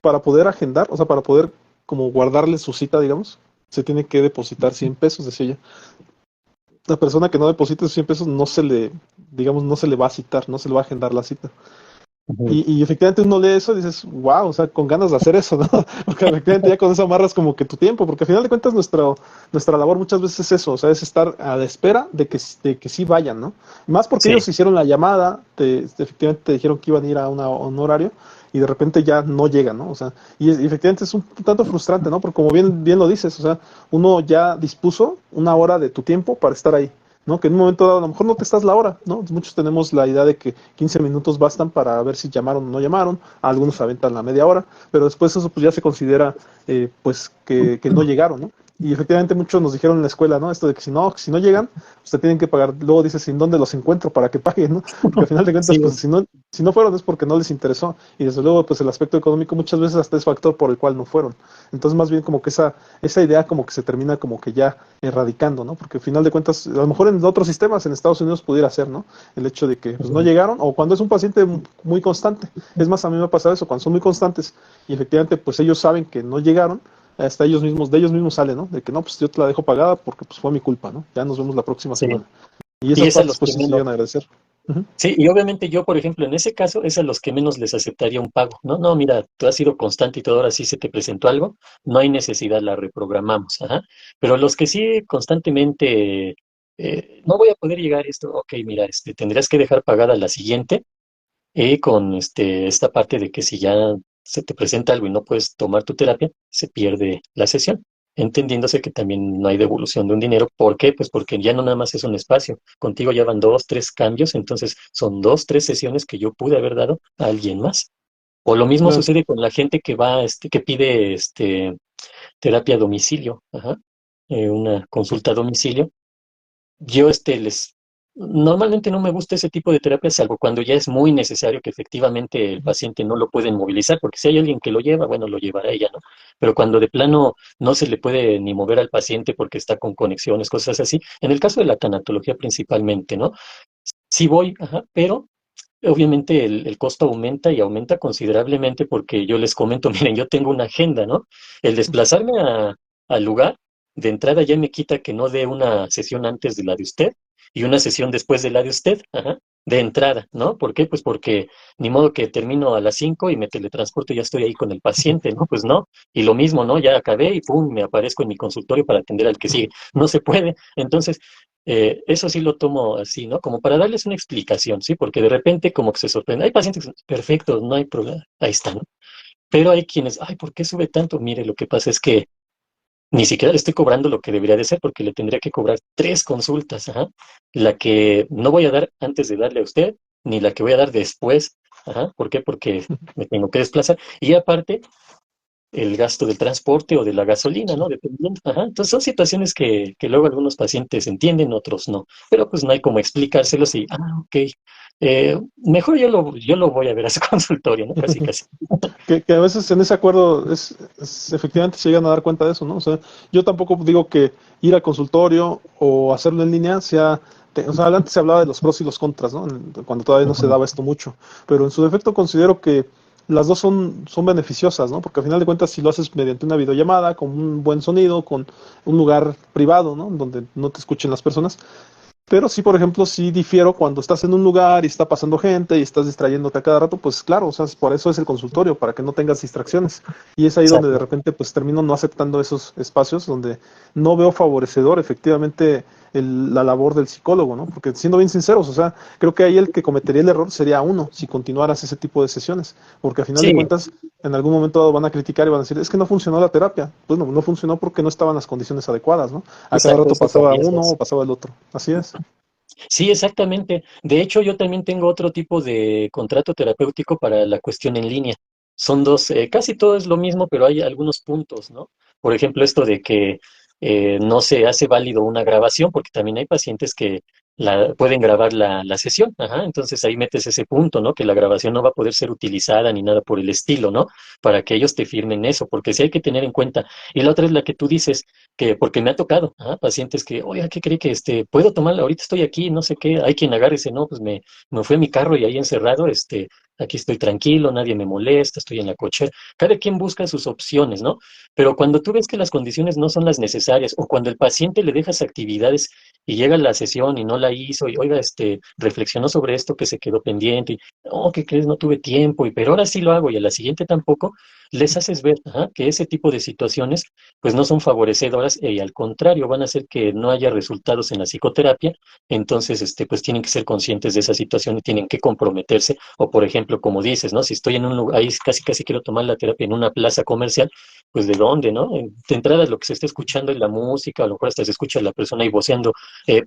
A: para poder agendar, o sea, para poder como guardarle su cita, digamos, se tiene que depositar 100 pesos, decía ella. La persona que no deposite esos 100 pesos no se le, digamos, no se le va a citar, no se le va a agendar la cita.
B: Ujú.
A: Y efectivamente uno lee eso y dices, wow, o sea, con ganas de hacer eso, ¿no? Porque efectivamente ya con eso amarras como que tu tiempo, porque al final de cuentas nuestra labor muchas veces es eso, o sea, es estar a la espera de que sí vayan, ¿no? Más porque
B: Sí,
A: ellos hicieron la llamada, efectivamente te dijeron que iban a ir a un horario y de repente ya no llegan, ¿no? O sea, y efectivamente es un tanto frustrante, ¿no? Porque como bien lo dices, o sea, uno ya dispuso una hora de tu tiempo para estar ahí. ¿No? Que en un momento dado a lo mejor no te estás la hora, ¿no? Muchos tenemos la idea de que 15 minutos bastan para ver si llamaron o no llamaron, algunos aventan la media hora, pero después eso pues ya se considera pues que no llegaron, ¿no? Y efectivamente muchos nos dijeron en la escuela, ¿no? Esto de que si no llegan, usted tienen que pagar. Luego dices, ¿en dónde los encuentro para que paguen, ¿no? Porque al final de cuentas,
B: sí,
A: pues si no fueron es porque no les interesó. Y desde luego, pues el aspecto económico muchas veces hasta es factor por el cual no fueron. Entonces, más bien como que esa idea como que se termina como que ya erradicando, ¿no? Porque al final de cuentas, a lo mejor en otros sistemas, en Estados Unidos pudiera ser, ¿no? El hecho de que pues, no
B: ujú,
A: llegaron, o cuando es un paciente muy constante. Es más, a mí me ha pasado eso, cuando son muy constantes y efectivamente, pues ellos saben que no llegaron, hasta de ellos mismos sale, ¿no? De que no, pues yo te la dejo pagada porque pues fue mi culpa, ¿no? Ya nos vemos la próxima
B: sí.
A: semana. Y
B: Y
A: esas
B: es a
A: partes
B: los
A: pues
B: que
A: sí se
B: menos.
A: llegan a agradecer. Ujú.
B: Sí, y obviamente yo, por ejemplo, en ese caso es a los que menos les aceptaría un pago. No, no, mira, tú has sido constante y todo, ahora sí se te presentó algo, no hay necesidad, la reprogramamos. Ajá. Pero los que sí constantemente, no voy a poder llegar a esto, ok, mira, tendrías que dejar pagada la siguiente, con esta parte de que si ya se te presenta algo y no puedes tomar tu terapia, se pierde la sesión. Entendiéndose que también no hay devolución de un dinero. ¿Por qué? Pues porque ya no nada más es un espacio. Contigo ya van dos, tres cambios, entonces son dos, tres sesiones que yo pude haber dado a alguien más. O lo mismo
A: Claro.
B: sucede con la gente que va, que pide terapia a domicilio, ajá, una consulta a domicilio. Yo normalmente no me gusta ese tipo de terapia, salvo cuando ya es muy necesario que efectivamente el paciente no lo pueden movilizar, porque si hay alguien que lo lleva, bueno, lo llevará ella, ¿no? Pero cuando de plano no se le puede ni mover al paciente porque está con conexiones, cosas así, en el caso de la tanatología principalmente, ¿no? Sí voy, ajá, pero obviamente el costo aumenta y aumenta considerablemente porque yo les comento, miren, yo tengo una agenda, ¿no? El desplazarme al lugar de entrada ya me quita que no dé una sesión antes de la de usted y una sesión después de la de usted, ajá, de entrada, ¿no? ¿Por qué? Pues porque ni modo que termino a las 5 y me teletransporto y ya estoy ahí con el paciente, ¿no? Pues no. Y lo mismo, ¿no? Ya acabé y pum, me aparezco en mi consultorio para atender al que sigue. No se puede. Entonces, eso sí lo tomo así, ¿no? Como para darles una explicación, ¿sí? Porque de repente como que se sorprende. Hay pacientes perfectos, no hay problema, ahí están. Pero hay quienes, ay, ¿por qué sube tanto? Mire, lo que pasa es que ni siquiera le estoy cobrando lo que debería de ser porque le tendría que cobrar tres consultas, ajá. La que no voy a dar antes de darle a usted, ni la que voy a dar después, ajá. ¿Por qué? Porque me tengo que desplazar. Y aparte, el gasto del transporte o de la gasolina, ¿no? Dependiendo. Ajá. Entonces son situaciones que luego algunos pacientes entienden, otros no. Pero pues no hay como explicárselos y, ok, mejor yo lo voy a ver a su consultorio, ¿no? Casi, casi.
A: Que a veces en ese acuerdo efectivamente se llegan a dar cuenta de eso, ¿no? O sea, yo tampoco digo que ir al consultorio o hacerlo en línea o sea, antes se hablaba de los pros y los contras, ¿no? Cuando todavía no se
B: Ujú.
A: daba esto mucho, pero en su defecto considero que las dos son beneficiosas, ¿no? Porque al final de cuentas, si lo haces mediante una videollamada, con un buen sonido, con un lugar privado, ¿no? Donde no te escuchen las personas, pero sí, por ejemplo, sí difiero cuando estás en un lugar y está pasando gente y estás distrayéndote a cada rato, pues claro, o sea, por eso es el consultorio, para que no tengas distracciones. Y es ahí donde de
B: Exacto.
A: repente pues termino no aceptando esos espacios donde no veo favorecedor efectivamente la labor del psicólogo, ¿no? Porque siendo bien sinceros, o sea, creo que ahí el que cometería el error sería uno si continuaras ese tipo de sesiones, porque al final de
B: Sí,
A: cuentas, en algún momento dado van a criticar y van a decir, es que no funcionó la terapia. Pues no, no funcionó porque no estaban las condiciones adecuadas, ¿no? A cada
B: exacto,
A: rato
B: eso
A: pasaba
B: también
A: uno
B: es.
A: o pasaba el otro. Así es.
B: Sí, exactamente. De hecho, yo también tengo otro tipo de contrato terapéutico para la cuestión en línea. Son dos, casi todo es lo mismo, pero hay algunos puntos, ¿no? Por ejemplo, esto de que no se hace válido una grabación, porque también hay pacientes que pueden grabar la sesión. Ajá, entonces ahí metes ese punto, ¿no? Que la grabación no va a poder ser utilizada ni nada por el estilo, ¿no? Para que ellos te firmen eso, porque sí hay que tener en cuenta. Y la otra es la que tú dices que porque me ha tocado, pacientes que, oiga, ¿qué cree que puedo tomarla? Ahorita estoy aquí, no sé qué, hay quien agarre ese, no, pues me fui a mi carro y ahí encerrado, aquí estoy tranquilo, nadie me molesta, estoy en la cochera. Cada quien busca sus opciones, ¿no? Pero cuando tú ves que las condiciones no son las necesarias, o cuando el paciente le dejas actividades y llega a la sesión y no la hizo, y oiga, reflexionó sobre esto que se quedó pendiente, y, oh, ¿qué crees? No tuve tiempo, pero ahora sí lo hago, y a la siguiente tampoco, les haces ver, que ese tipo de situaciones pues no son favorecedoras y al contrario van a hacer que no haya resultados en la psicoterapia. Entonces, pues tienen que ser conscientes de esa situación y tienen que comprometerse. O, por ejemplo, como dices, ¿no? Si estoy en un lugar, ahí casi quiero tomar la terapia en una plaza comercial, pues ¿de dónde, no? De entrada lo que se está escuchando es la música, a lo mejor hasta se escucha a la persona ahí voceando,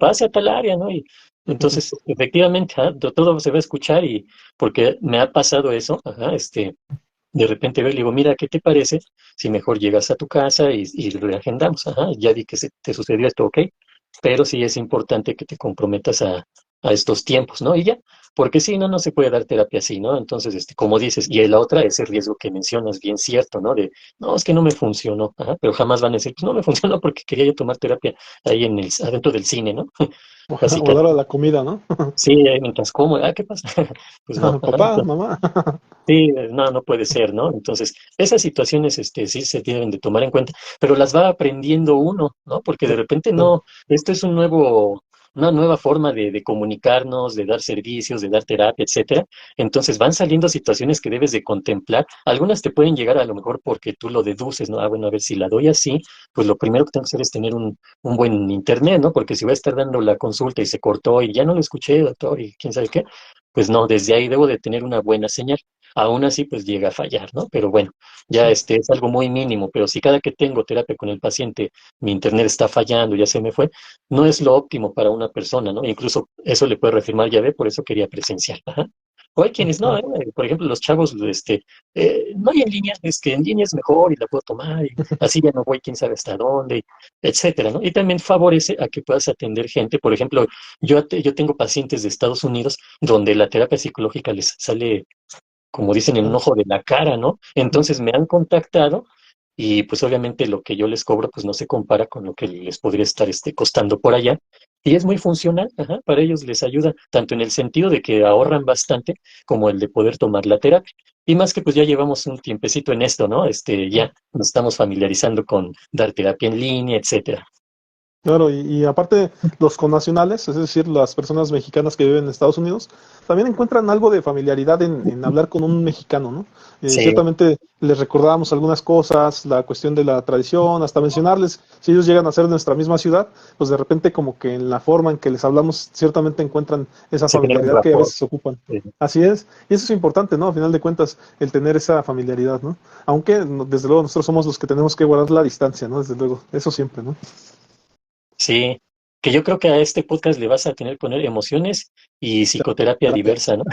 B: pase a tal área, ¿no? Y entonces, efectivamente, todo se va a escuchar y porque me ha pasado eso, de repente veo y le digo, mira, ¿qué te parece si mejor llegas a tu casa y reagendamos? Ajá, ya vi que te sucedió esto, ok, pero sí es importante que te comprometas a estos tiempos, ¿no? Y ya, porque si no, no se puede dar terapia así, ¿no? Entonces, como dices, y la otra, ese riesgo que mencionas, bien cierto, ¿no? De, no, es que no me funcionó, ajá, pero jamás van a decir, pues no me funcionó porque quería yo tomar terapia ahí adentro del cine, ¿no? Casi,
A: O a la
B: casi.
A: hora de la comida, ¿no?
B: Sí, mientras como, ¿qué pasa? Pues no, ajá,
A: Papá, mamá.
B: sí, no, no puede ser, ¿no? Entonces, esas situaciones, sí se deben de tomar en cuenta, pero las va aprendiendo uno, ¿no? Porque de repente
A: Claro.
B: no, esto es una nueva forma de comunicarnos, de dar servicios, de dar terapia, etcétera. Entonces van saliendo situaciones que debes de contemplar. Algunas te pueden llegar a lo mejor porque tú lo deduces, ¿no? Ah, bueno, a ver, si la doy así, pues lo primero que tengo que hacer es tener un buen internet, ¿no? Porque si voy a estar dando la consulta y se cortó y ya no lo escuché, doctor, y quién sabe qué, pues no, desde ahí debo de tener una buena señal. Aún así, pues llega a fallar, ¿no? Pero bueno, ya es algo muy mínimo, pero si cada que tengo terapia con el paciente, mi internet está fallando, ya se me fue, no es lo óptimo para una persona, ¿no? Incluso eso le puede reafirmar, ya ve, por eso quería presencial. Ajá. O hay quienes no, por ejemplo, los chavos, no hay en línea, es que en línea es mejor y la puedo tomar, y así ya no voy quién sabe hasta dónde, etcétera, ¿no? Y también favorece a que puedas atender gente, por ejemplo, yo tengo pacientes de Estados Unidos donde la terapia psicológica les sale como dicen, en un ojo de la cara, ¿no? Entonces me han contactado y pues obviamente lo que yo les cobro pues no se compara con lo que les podría estar costando por allá. Y es muy funcional, ajá, para ellos les ayuda tanto en el sentido de que ahorran bastante como el de poder tomar la terapia. Y más que pues ya llevamos un tiempecito en esto, ¿no? Ya nos estamos familiarizando con dar terapia en línea, etcétera.
A: Claro, y aparte los connacionales, es decir, las personas mexicanas que viven en Estados Unidos, también encuentran algo de familiaridad en hablar con un mexicano, ¿no?
B: Sí,
A: Ciertamente les recordábamos algunas cosas, la cuestión de la tradición, hasta mencionarles, si ellos llegan a ser de nuestra misma ciudad, pues de repente como que en la forma en que les hablamos, ciertamente encuentran esa
B: se genera un
A: familiaridad que a
B: rapport.
A: veces ocupan. Así es, y eso es importante, ¿no? A final de cuentas, el tener esa familiaridad, ¿no? Aunque desde luego nosotros somos los que tenemos que guardar la distancia, ¿no? Desde luego, eso siempre, ¿no?
B: Sí, que yo creo que a este podcast le vas a tener que poner emociones y psicoterapia
A: Terapia.
B: diversa, ¿no?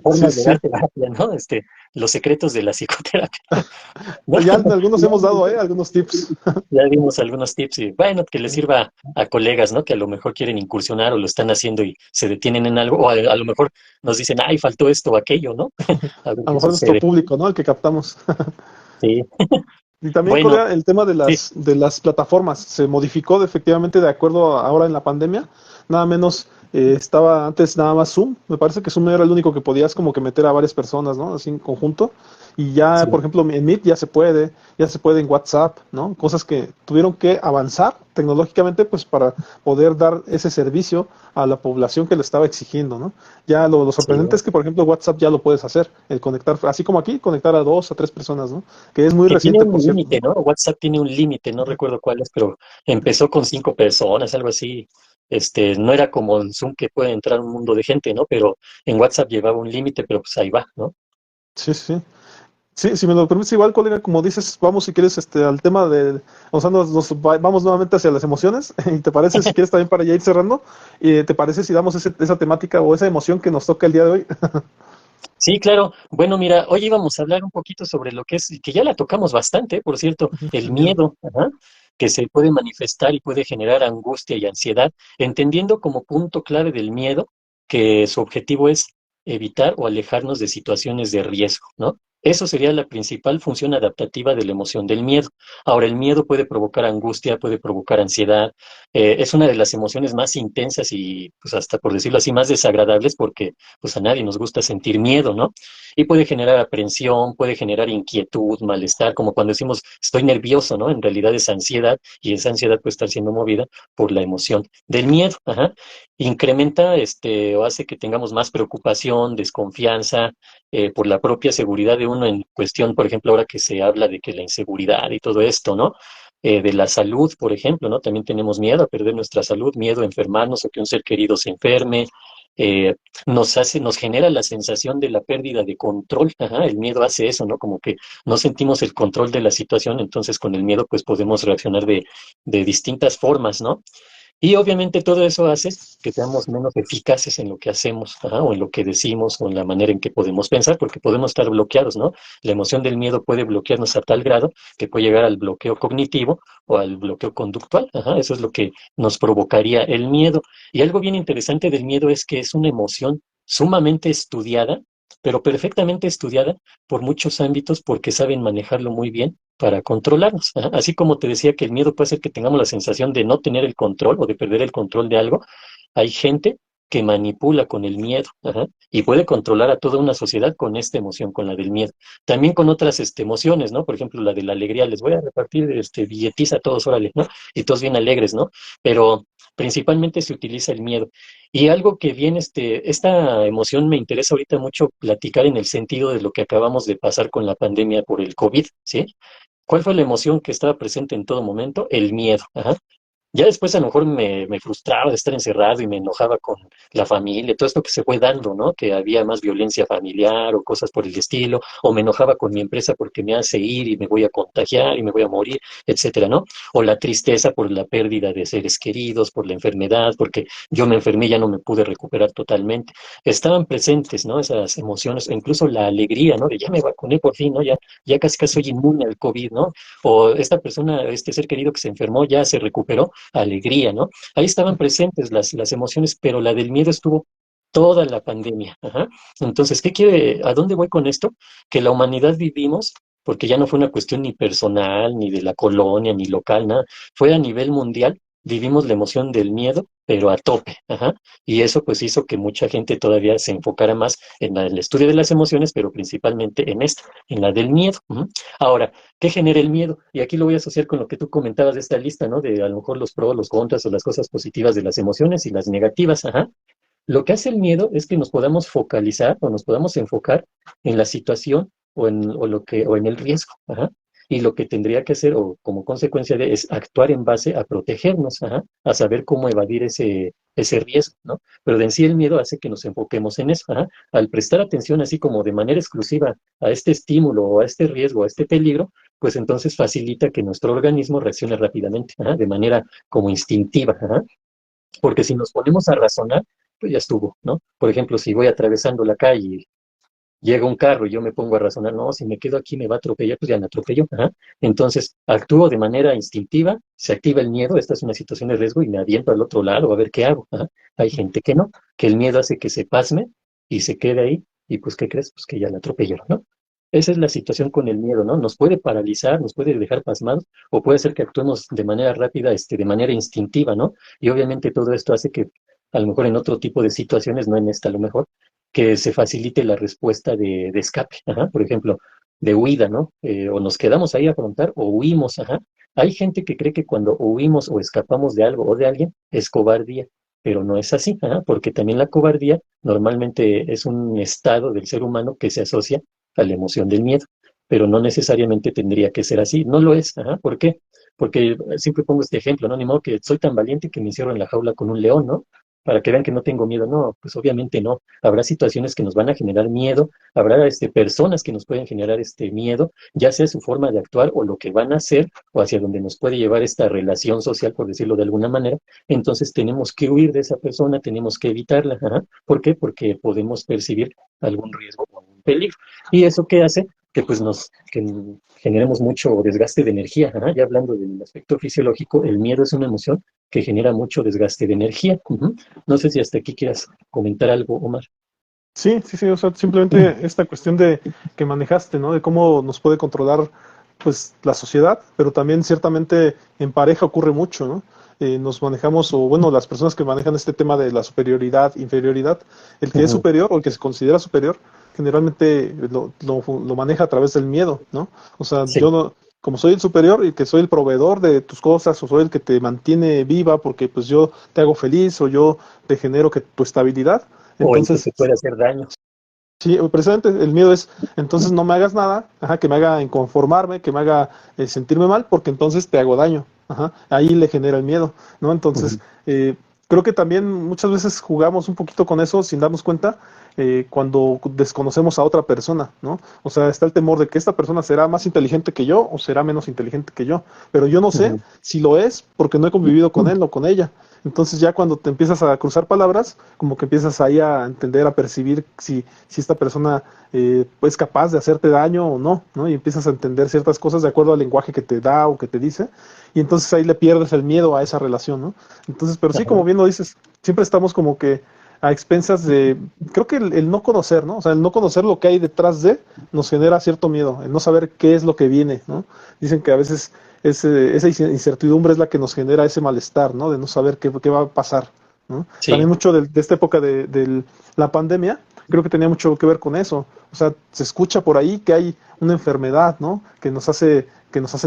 B: O
A: Sí,
B: formas de
A: sí.
B: dar terapia, ¿no? Los secretos de la psicoterapia, ¿no?
A: Ya algunos hemos dado, algunos tips.
B: Ya dimos algunos tips y bueno, que les sirva a colegas, ¿no? Que a lo mejor quieren incursionar o lo están haciendo y se detienen en algo, o a lo mejor nos dicen, ay, faltó esto o aquello, ¿no? A ver
A: A lo
B: qué
A: mejor nuestro
B: sucede.
A: público, ¿no? El que captamos.
B: Sí,
A: Y también,
B: bueno,
A: Corea, el tema
B: sí,
A: de las plataformas se modificó efectivamente de acuerdo a ahora en la pandemia. Nada menos estaba antes nada más Zoom. Me parece que Zoom era el único que podías como que meter a varias personas, ¿no? Así en conjunto. Y ya, por
B: Sí.
A: ejemplo, en Meet ya se puede en WhatsApp, ¿no? Cosas que tuvieron que avanzar tecnológicamente, pues para poder dar ese servicio a la población que lo estaba exigiendo, ¿no? Ya lo
B: Sí.
A: sorprendente es que, por ejemplo, WhatsApp ya lo puedes hacer, el conectar, así como aquí, conectar a dos a tres personas, ¿no? Que es muy
B: Que tiene
A: reciente, por
B: un
A: cierto,
B: límite,
A: ¿no?
B: ¿no? WhatsApp tiene un límite, no recuerdo cuál es, pero empezó con 5 personas, algo así. No era como en Zoom que puede entrar un mundo de gente, ¿no? Pero en WhatsApp llevaba un límite, pero pues ahí va, ¿no?
A: Sí, sí. Sí, si me lo permites, igual, colega, como dices, vamos si quieres al tema de, o sea, vamos nuevamente hacia las emociones, y te parece, si quieres también para ya ir cerrando, y te parece si damos esa temática o esa emoción que nos toca el día de hoy.
B: Sí, claro. Bueno, mira, hoy íbamos a hablar un poquito sobre lo que es, que ya la tocamos bastante, por cierto, el
A: El miedo.
B: miedo, ajá, que se puede manifestar y puede generar angustia y ansiedad, entendiendo como punto clave del miedo que su objetivo es evitar o alejarnos de situaciones de riesgo, ¿no? Eso sería la principal función adaptativa de la emoción del miedo. Ahora, el miedo puede provocar angustia, puede provocar ansiedad, es una de las emociones más intensas y, pues, hasta por decirlo así, más desagradables porque pues a nadie nos gusta sentir miedo, ¿no? Y puede generar aprensión, puede generar inquietud, malestar, como cuando decimos estoy nervioso, ¿no? En realidad es ansiedad y esa ansiedad puede estar siendo movida por la emoción del miedo, ajá. Incrementa, o hace que tengamos más preocupación, desconfianza, por la propia seguridad de uno en cuestión, por ejemplo, ahora que se habla de que la inseguridad y todo esto, ¿no? De la salud, por ejemplo, ¿no? También tenemos miedo a perder nuestra salud, miedo a enfermarnos o que un ser querido se enferme, eh, nos genera la sensación de la pérdida de control. Ajá, el miedo hace eso, ¿no? Como que no sentimos el control de la situación, entonces con el miedo pues podemos reaccionar de distintas formas, ¿no? Y obviamente todo eso hace que seamos menos eficaces en lo que hacemos, ajá, o en lo que decimos, o en la manera en que podemos pensar, porque podemos estar bloqueados, ¿no? La emoción del miedo puede bloquearnos a tal grado que puede llegar al bloqueo cognitivo o al bloqueo conductual. Ajá, eso es lo que nos provocaría el miedo. Y algo bien interesante del miedo es que es una emoción sumamente estudiada, pero perfectamente estudiada por muchos ámbitos porque saben manejarlo muy bien para controlarnos. Ajá. Así como te decía que el miedo puede hacer que tengamos la sensación de no tener el control o de perder el control de algo, hay gente que manipula con el miedo, ajá, y puede controlar a toda una sociedad con esta emoción, con la del miedo. También con otras emociones, ¿no? Por ejemplo, la de la alegría, les voy a repartir billetiza a todos, órale, ¿no? Y todos bien alegres, ¿no? Pero principalmente se utiliza el miedo. Y algo que viene, esta emoción me interesa ahorita mucho platicar en el sentido de lo que acabamos de pasar con la pandemia por el COVID, ¿sí? ¿Cuál fue la emoción que estaba presente en todo momento? El miedo. Ajá. Ya después a lo mejor me frustraba de estar encerrado y me enojaba con la familia, todo esto que se fue dando, ¿no? Que había más violencia familiar o cosas por el estilo, o me enojaba con mi empresa porque me hace ir y me voy a contagiar y me voy a morir, etcétera, ¿no? O la tristeza por la pérdida de seres queridos, por la enfermedad, porque yo me enfermé y ya no me pude recuperar totalmente. Estaban presentes, ¿no? Esas emociones, e incluso la alegría, ¿no? De ya me vacuné por fin, ¿no? Ya casi casi soy inmune al COVID, ¿no? O esta persona, este ser querido que se enfermó ya se recuperó, alegría, ¿no? Ahí estaban presentes las emociones, pero la del miedo estuvo toda la pandemia. Ajá. Entonces, a dónde voy con esto? Que la humanidad vivimos, porque ya no fue una cuestión ni personal, ni de la colonia, ni local, nada, fue a nivel mundial, vivimos la emoción del miedo, pero a tope. Ajá. Y eso pues hizo que mucha gente todavía se enfocara más en el estudio de las emociones, pero principalmente en esta, en la del miedo. Ujú. Ahora, ¿qué genera el miedo? Y aquí lo voy a asociar con lo que tú comentabas de esta lista, ¿no? De a lo mejor los pros, los contras o las cosas positivas de las emociones y las negativas. Ajá. Lo que hace el miedo es que nos podamos focalizar o nos podamos enfocar en la situación o en el riesgo. Ajá. Y lo que tendría que hacer, o como consecuencia de, es actuar en base a protegernos, ajá, a saber cómo evadir ese riesgo, ¿no? Pero de en sí el miedo hace que nos enfoquemos en eso, ajá. Al prestar atención así como de manera exclusiva a este estímulo o a este riesgo, a este peligro, pues entonces facilita que nuestro organismo reaccione rápidamente, ajá, de manera como instintiva, ajá. Porque si nos ponemos a razonar, pues ya estuvo, ¿no? Por ejemplo, si voy atravesando la calle y llega un carro y yo me pongo a razonar, no, si me quedo aquí me va a atropellar, pues ya me atropelló. Ajá. Entonces, actúo de manera instintiva, se activa el miedo, esta es una situación de riesgo y me aviento al otro lado a ver qué hago. Ajá. Hay gente que no, que el miedo hace que se pasme y se quede ahí y pues, ¿qué crees? Pues que ya la atropellaron, ¿no? Esa es la situación con el miedo, ¿no? Nos puede paralizar, nos puede dejar pasmados o puede ser que actuemos de manera rápida, de manera instintiva, ¿no? Y obviamente todo esto hace que a lo mejor en otro tipo de situaciones, no en esta a lo mejor, que se facilite la respuesta de escape, ajá, por ejemplo, de huida, ¿no? O nos quedamos ahí a afrontar o huimos, ajá. Hay gente que cree que cuando huimos o escapamos de algo o de alguien es cobardía, pero no es así, ajá, porque también la cobardía normalmente es un estado del ser humano que se asocia a la emoción del miedo, pero no necesariamente tendría que ser así, no lo es, ajá, ¿por qué? Porque siempre pongo este ejemplo, ¿no? Ni modo que soy tan valiente que me encierro en la jaula con un león, ¿no? Para que vean que no tengo miedo, no, pues obviamente no. Habrá situaciones que nos van a generar miedo, habrá personas que nos pueden generar este miedo, ya sea su forma de actuar o lo que van a hacer o hacia donde nos puede llevar esta relación social, por decirlo de alguna manera. Entonces tenemos que huir de esa persona, tenemos que evitarla. Ajá. ¿Por qué? Porque podemos percibir algún riesgo o algún peligro. ¿Y eso qué hace? Que generemos mucho desgaste de energía. Ajá. Ya hablando del aspecto fisiológico, el miedo es una emoción que genera mucho desgaste de energía. Ujú. No sé si hasta aquí quieras comentar algo, Omar.
A: Sí, sí, sí, o sea, simplemente esta cuestión de que manejaste, ¿no? De cómo nos puede controlar, pues, la sociedad, pero también ciertamente en pareja ocurre mucho, ¿no? Nos manejamos, o bueno, las personas que manejan este tema de la superioridad, inferioridad, el que es
B: Ujú.
A: superior o el que se considera superior, generalmente lo maneja a través del miedo, ¿no? O sea,
B: Sí,
A: yo no, como soy el superior y que soy el proveedor de tus cosas, o soy el que te mantiene viva porque pues yo te hago feliz o yo te genero que tu estabilidad,
B: o el que
A: entonces
B: te puede hacer daño.
A: sí, precisamente el miedo es, entonces no me hagas nada, ajá, que me haga inconformarme, que me haga sentirme mal, porque entonces te hago daño. Ajá, ahí le genera el miedo, ¿no? Entonces,
B: Ujú.
A: creo que también muchas veces jugamos un poquito con eso sin darnos cuenta cuando desconocemos a otra persona, ¿no? O sea, está el temor de que esta persona será más inteligente que yo o será menos inteligente que yo, pero yo no sé
B: Ujú.
A: si lo es porque no he convivido con él o con ella. Entonces ya cuando te empiezas a cruzar palabras, como que empiezas ahí a entender, a percibir si esta persona es capaz de hacerte daño o no, ¿no? Y empiezas a entender ciertas cosas de acuerdo al lenguaje que te da o que te dice, y entonces ahí le pierdes el miedo a esa relación, ¿no? Entonces, pero sí, como
B: Ajá.
A: bien lo dices, siempre estamos como que a expensas de, creo que el no conocer, ¿no? O sea, el no conocer lo que hay detrás de nos genera cierto miedo, el no saber qué es lo que viene, ¿no? Dicen que a veces esa incertidumbre es la que nos genera ese malestar, ¿no? De no saber qué va a pasar, ¿no? También
B: Sí,
A: mucho de esta época de la pandemia, creo que tenía mucho que ver con eso. O sea, se escucha por ahí que hay una enfermedad, ¿no? Que nos hace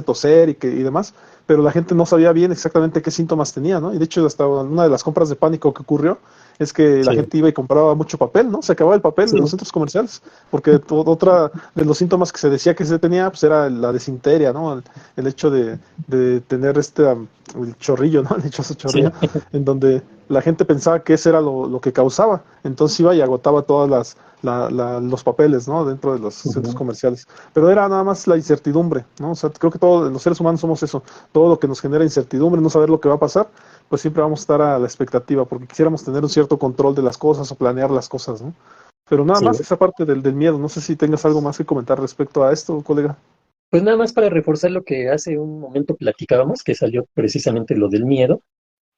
A: toser y demás, pero la gente no sabía bien exactamente qué síntomas tenía, ¿no? Y de hecho, hasta una de las compras de pánico que ocurrió es que la
B: sí,
A: gente iba y compraba mucho papel, ¿no? Se acababa el papel en los
B: sí.
A: centros comerciales, porque otra de los síntomas que se decía que se tenía, pues era la desinteria, ¿no? El hecho de tener el chorrillo, ¿no? El dichoso
B: Sí,
A: chorrillo, en donde la gente pensaba que ese era lo que causaba. Entonces iba y agotaba todas los papeles, ¿no? Dentro de los centros
B: ujú.
A: comerciales. Pero era nada más la incertidumbre, ¿no? O sea, creo que todos los seres humanos somos eso. Todo lo que nos genera incertidumbre, no saber lo que va a pasar, pues siempre vamos a estar a la expectativa, porque quisiéramos tener un cierto control de las cosas o planear las cosas, ¿no? Pero nada
B: Sí.
A: más esa parte del miedo. No sé si tengas algo más que comentar respecto a esto, colega.
B: Pues nada más para reforzar lo que hace un momento platicábamos, que salió precisamente lo del miedo,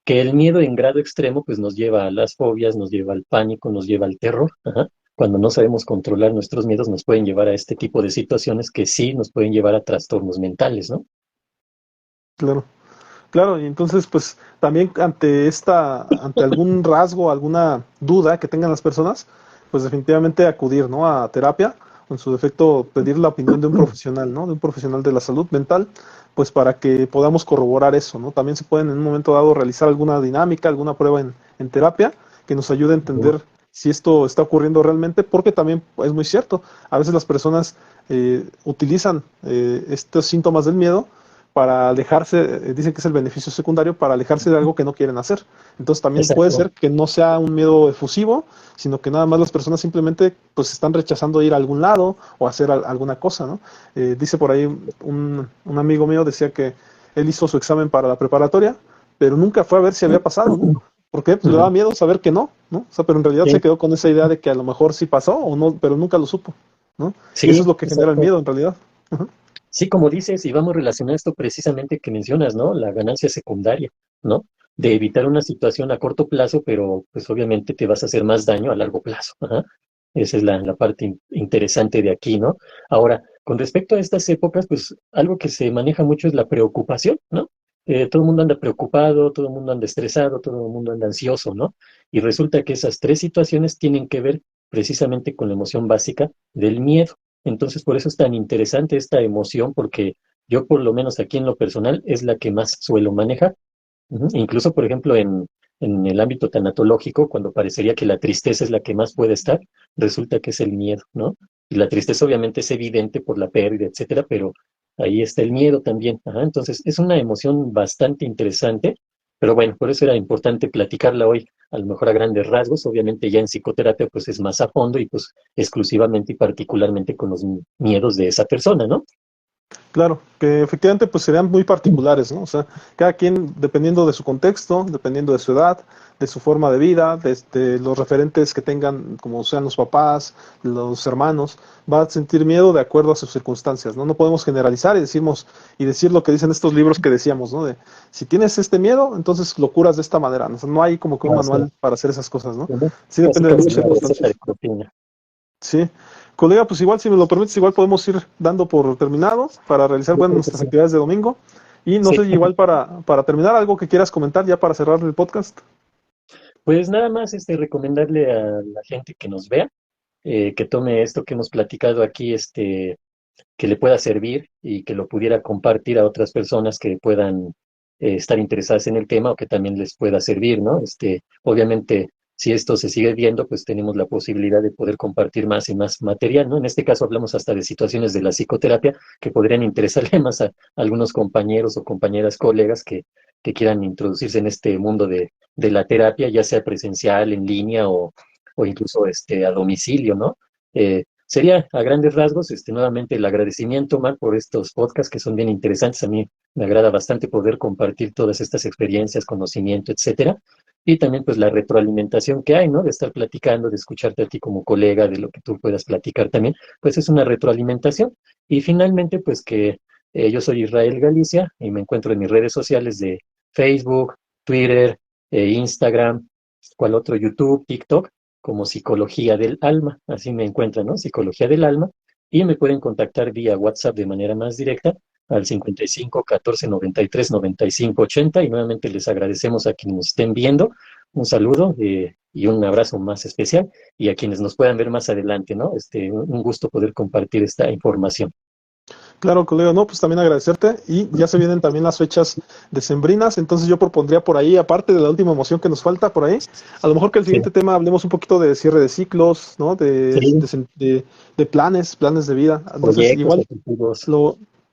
B: que el miedo en grado extremo pues nos lleva a las fobias, nos lleva al pánico, nos lleva al terror. Ajá. Cuando no sabemos controlar nuestros miedos nos pueden llevar a este tipo de situaciones que sí nos pueden llevar a trastornos mentales, ¿no?
A: Claro. Claro, y entonces, pues también ante algún rasgo, alguna duda que tengan las personas, pues definitivamente acudir, ¿no? A terapia, o en su defecto pedir la opinión de un profesional, ¿no? De un profesional de la salud mental, pues para que podamos corroborar eso, ¿no? También se pueden en un momento dado realizar alguna dinámica, alguna prueba en terapia que nos ayude a
B: Ujú.
A: entender si esto está ocurriendo realmente, porque también es muy cierto, a veces las personas utilizan estos síntomas del miedo para alejarse, dicen que es el beneficio secundario, para alejarse de algo que no quieren hacer. Entonces también puede
B: Exacto.
A: ser que no sea un miedo efusivo, sino que nada más las personas simplemente pues están rechazando ir a algún lado o hacer alguna cosa, ¿no? Dice por ahí un amigo mío, decía que él hizo su examen para la preparatoria, pero nunca fue a ver si había pasado, ¿no? ¿Por qué? Pues le daba
B: Ujú.
A: miedo saber que no, ¿no? O sea, pero en realidad se
B: Sí,
A: quedó con esa idea de que a lo mejor sí pasó o no, pero nunca lo supo, ¿no? Y eso es
B: sí,
A: lo que genera el
B: exacto.
A: miedo en realidad. Ajá.
B: Sí, como dices, y vamos relacionando esto precisamente que mencionas, ¿no? La ganancia secundaria, ¿no? De evitar una situación a corto plazo, pero pues obviamente te vas a hacer más daño a largo plazo. Ajá. Esa es la parte interesante de aquí, ¿no? Ahora, con respecto a estas épocas, pues algo que se maneja mucho es la preocupación, ¿no? todo el mundo anda preocupado, todo el mundo anda estresado, todo el mundo anda ansioso, ¿no? Y resulta que esas tres situaciones tienen que ver precisamente con la emoción básica del miedo. Entonces, por eso es tan interesante esta emoción, porque yo, por lo menos aquí en lo personal, es la que más suelo manejar. Ujú. Incluso, por ejemplo, en el ámbito tanatológico, cuando parecería que la tristeza es la que más puede estar, resulta que es el miedo, ¿no? Y la tristeza obviamente es evidente por la pérdida, etcétera, pero ahí está el miedo también. Ajá, entonces, es una emoción bastante interesante, pero bueno, por eso era importante platicarla hoy, a lo mejor a grandes rasgos. Obviamente ya en psicoterapia pues es más a fondo y pues exclusivamente y particularmente con los miedos de esa persona, ¿no?
A: Claro, que efectivamente pues serían muy particulares, ¿no? O sea, cada quien, dependiendo de su contexto, dependiendo de su edad, de su forma de vida, de los referentes que tengan, como sean los papás, los hermanos, va a sentir miedo de acuerdo a sus circunstancias, ¿no? No podemos generalizar y decimos, y decir lo que dicen estos libros que decíamos, ¿no? De, si tienes este miedo, entonces lo curas de esta manera, ¿no? O sea, no hay como que un
B: Ah, sí.
A: manual para hacer esas cosas, ¿no?
B: Ujú.
A: Sí
B: Casi,
A: depende de
B: casi
A: muchas
B: una receta de
A: circunstancias.
B: cocina.
A: Sí. Colega, pues igual, si me lo permites, igual podemos ir dando por terminado para realizar,
B: Yo
A: bueno,
B: creo que
A: nuestras
B: sí.
A: actividades de domingo. Y no
B: Sí.
A: sé, igual para terminar, algo que quieras comentar ya para cerrar el podcast.
B: Pues nada más recomendarle a la gente que nos vea, que tome esto que hemos platicado aquí, que le pueda servir y que lo pudiera compartir a otras personas que puedan estar interesadas en el tema o que también les pueda servir, ¿no? Obviamente, si esto se sigue viendo, pues tenemos la posibilidad de poder compartir más y más material, ¿no? En este caso hablamos hasta de situaciones de la psicoterapia que podrían interesarle más a algunos compañeros o compañeras, colegas que quieran introducirse en este mundo de la terapia, ya sea presencial, en línea o incluso a domicilio, ¿no? Sería a grandes rasgos, nuevamente el agradecimiento, Omar, por estos podcasts que son bien interesantes. A mí me agrada bastante poder compartir todas estas experiencias, conocimiento, etcétera. Y también pues la retroalimentación que hay, ¿no? De estar platicando, de escucharte a ti como colega, de lo que tú puedas platicar también, pues es una retroalimentación. Y finalmente, pues que yo soy Israel Galicia y me encuentro en mis redes sociales de Facebook, Twitter, Instagram, ¿cuál otro? YouTube, TikTok como Psicología del Alma, así me encuentran, ¿no? Psicología del Alma, y me pueden contactar vía WhatsApp de manera más directa al 55 14 93 95 80 y nuevamente les agradecemos a quienes nos estén viendo, un saludo y un abrazo más especial y a quienes nos puedan ver más adelante, ¿no? Un gusto poder compartir esta información.
A: Claro, colega, no, pues también agradecerte. Y ya se vienen también las fechas decembrinas, entonces yo propondría por ahí, aparte de la última emoción que nos falta por ahí, a lo mejor que el
B: Sí,
A: siguiente tema hablemos un poquito de cierre de ciclos, ¿no?
B: sí,
A: De planes de vida. Entonces,
B: proyectos,
A: igual
B: objetivos.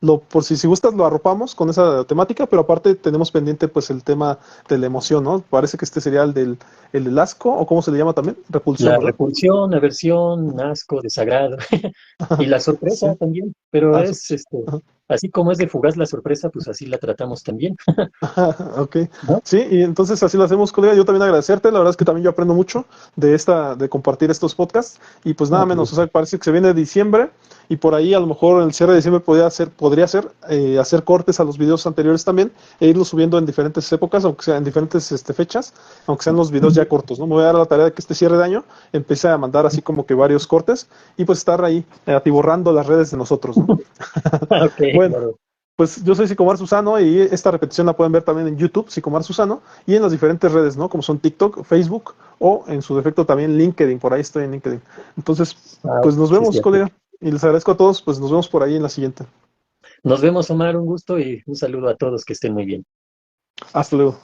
A: Lo, por si gustas, lo arropamos con esa temática, pero aparte tenemos pendiente pues el tema de la emoción, ¿no? Parece que este sería el del asco, o cómo se le llama también, repulsión,
B: La
A: ¿verdad?
B: repulsión, aversión, asco, desagrado y la sorpresa
A: Sí.
B: también, pero
A: Ah,
B: es así como es de fugaz la sorpresa, pues así la tratamos también,
A: ok,
B: ¿no?
A: sí, y entonces así lo hacemos, colega. Yo también agradecerte, la verdad es que también yo aprendo mucho de compartir estos podcasts, y pues nada
B: Ah, qué
A: menos, o
B: gusto.
A: sea, parece que se viene diciembre, y por ahí a lo mejor en el cierre de diciembre podría ser hacer cortes a los videos anteriores también, e irlos subiendo en diferentes épocas, aunque sea en diferentes fechas, aunque sean los videos ya cortos, ¿no? Me voy a dar la tarea de que este cierre de año empiece a mandar así como que varios cortes, y pues estar ahí atiborrando las redes de nosotros, ¿no?
B: Ok,
A: Bueno.
B: claro.
A: Pues yo soy Sicomar Susano y esta repetición la pueden ver también en YouTube, Sicomar Susano, y en las diferentes redes, ¿no? Como son TikTok, Facebook o en su defecto también LinkedIn, por ahí estoy en LinkedIn. Entonces,
B: Ah,
A: pues nos
B: sí,
A: vemos,
B: cierto.
A: colega, y les agradezco a todos, pues nos vemos por ahí en la siguiente.
B: Nos vemos, Omar, un gusto y un saludo a todos, que estén muy bien.
A: Hasta luego.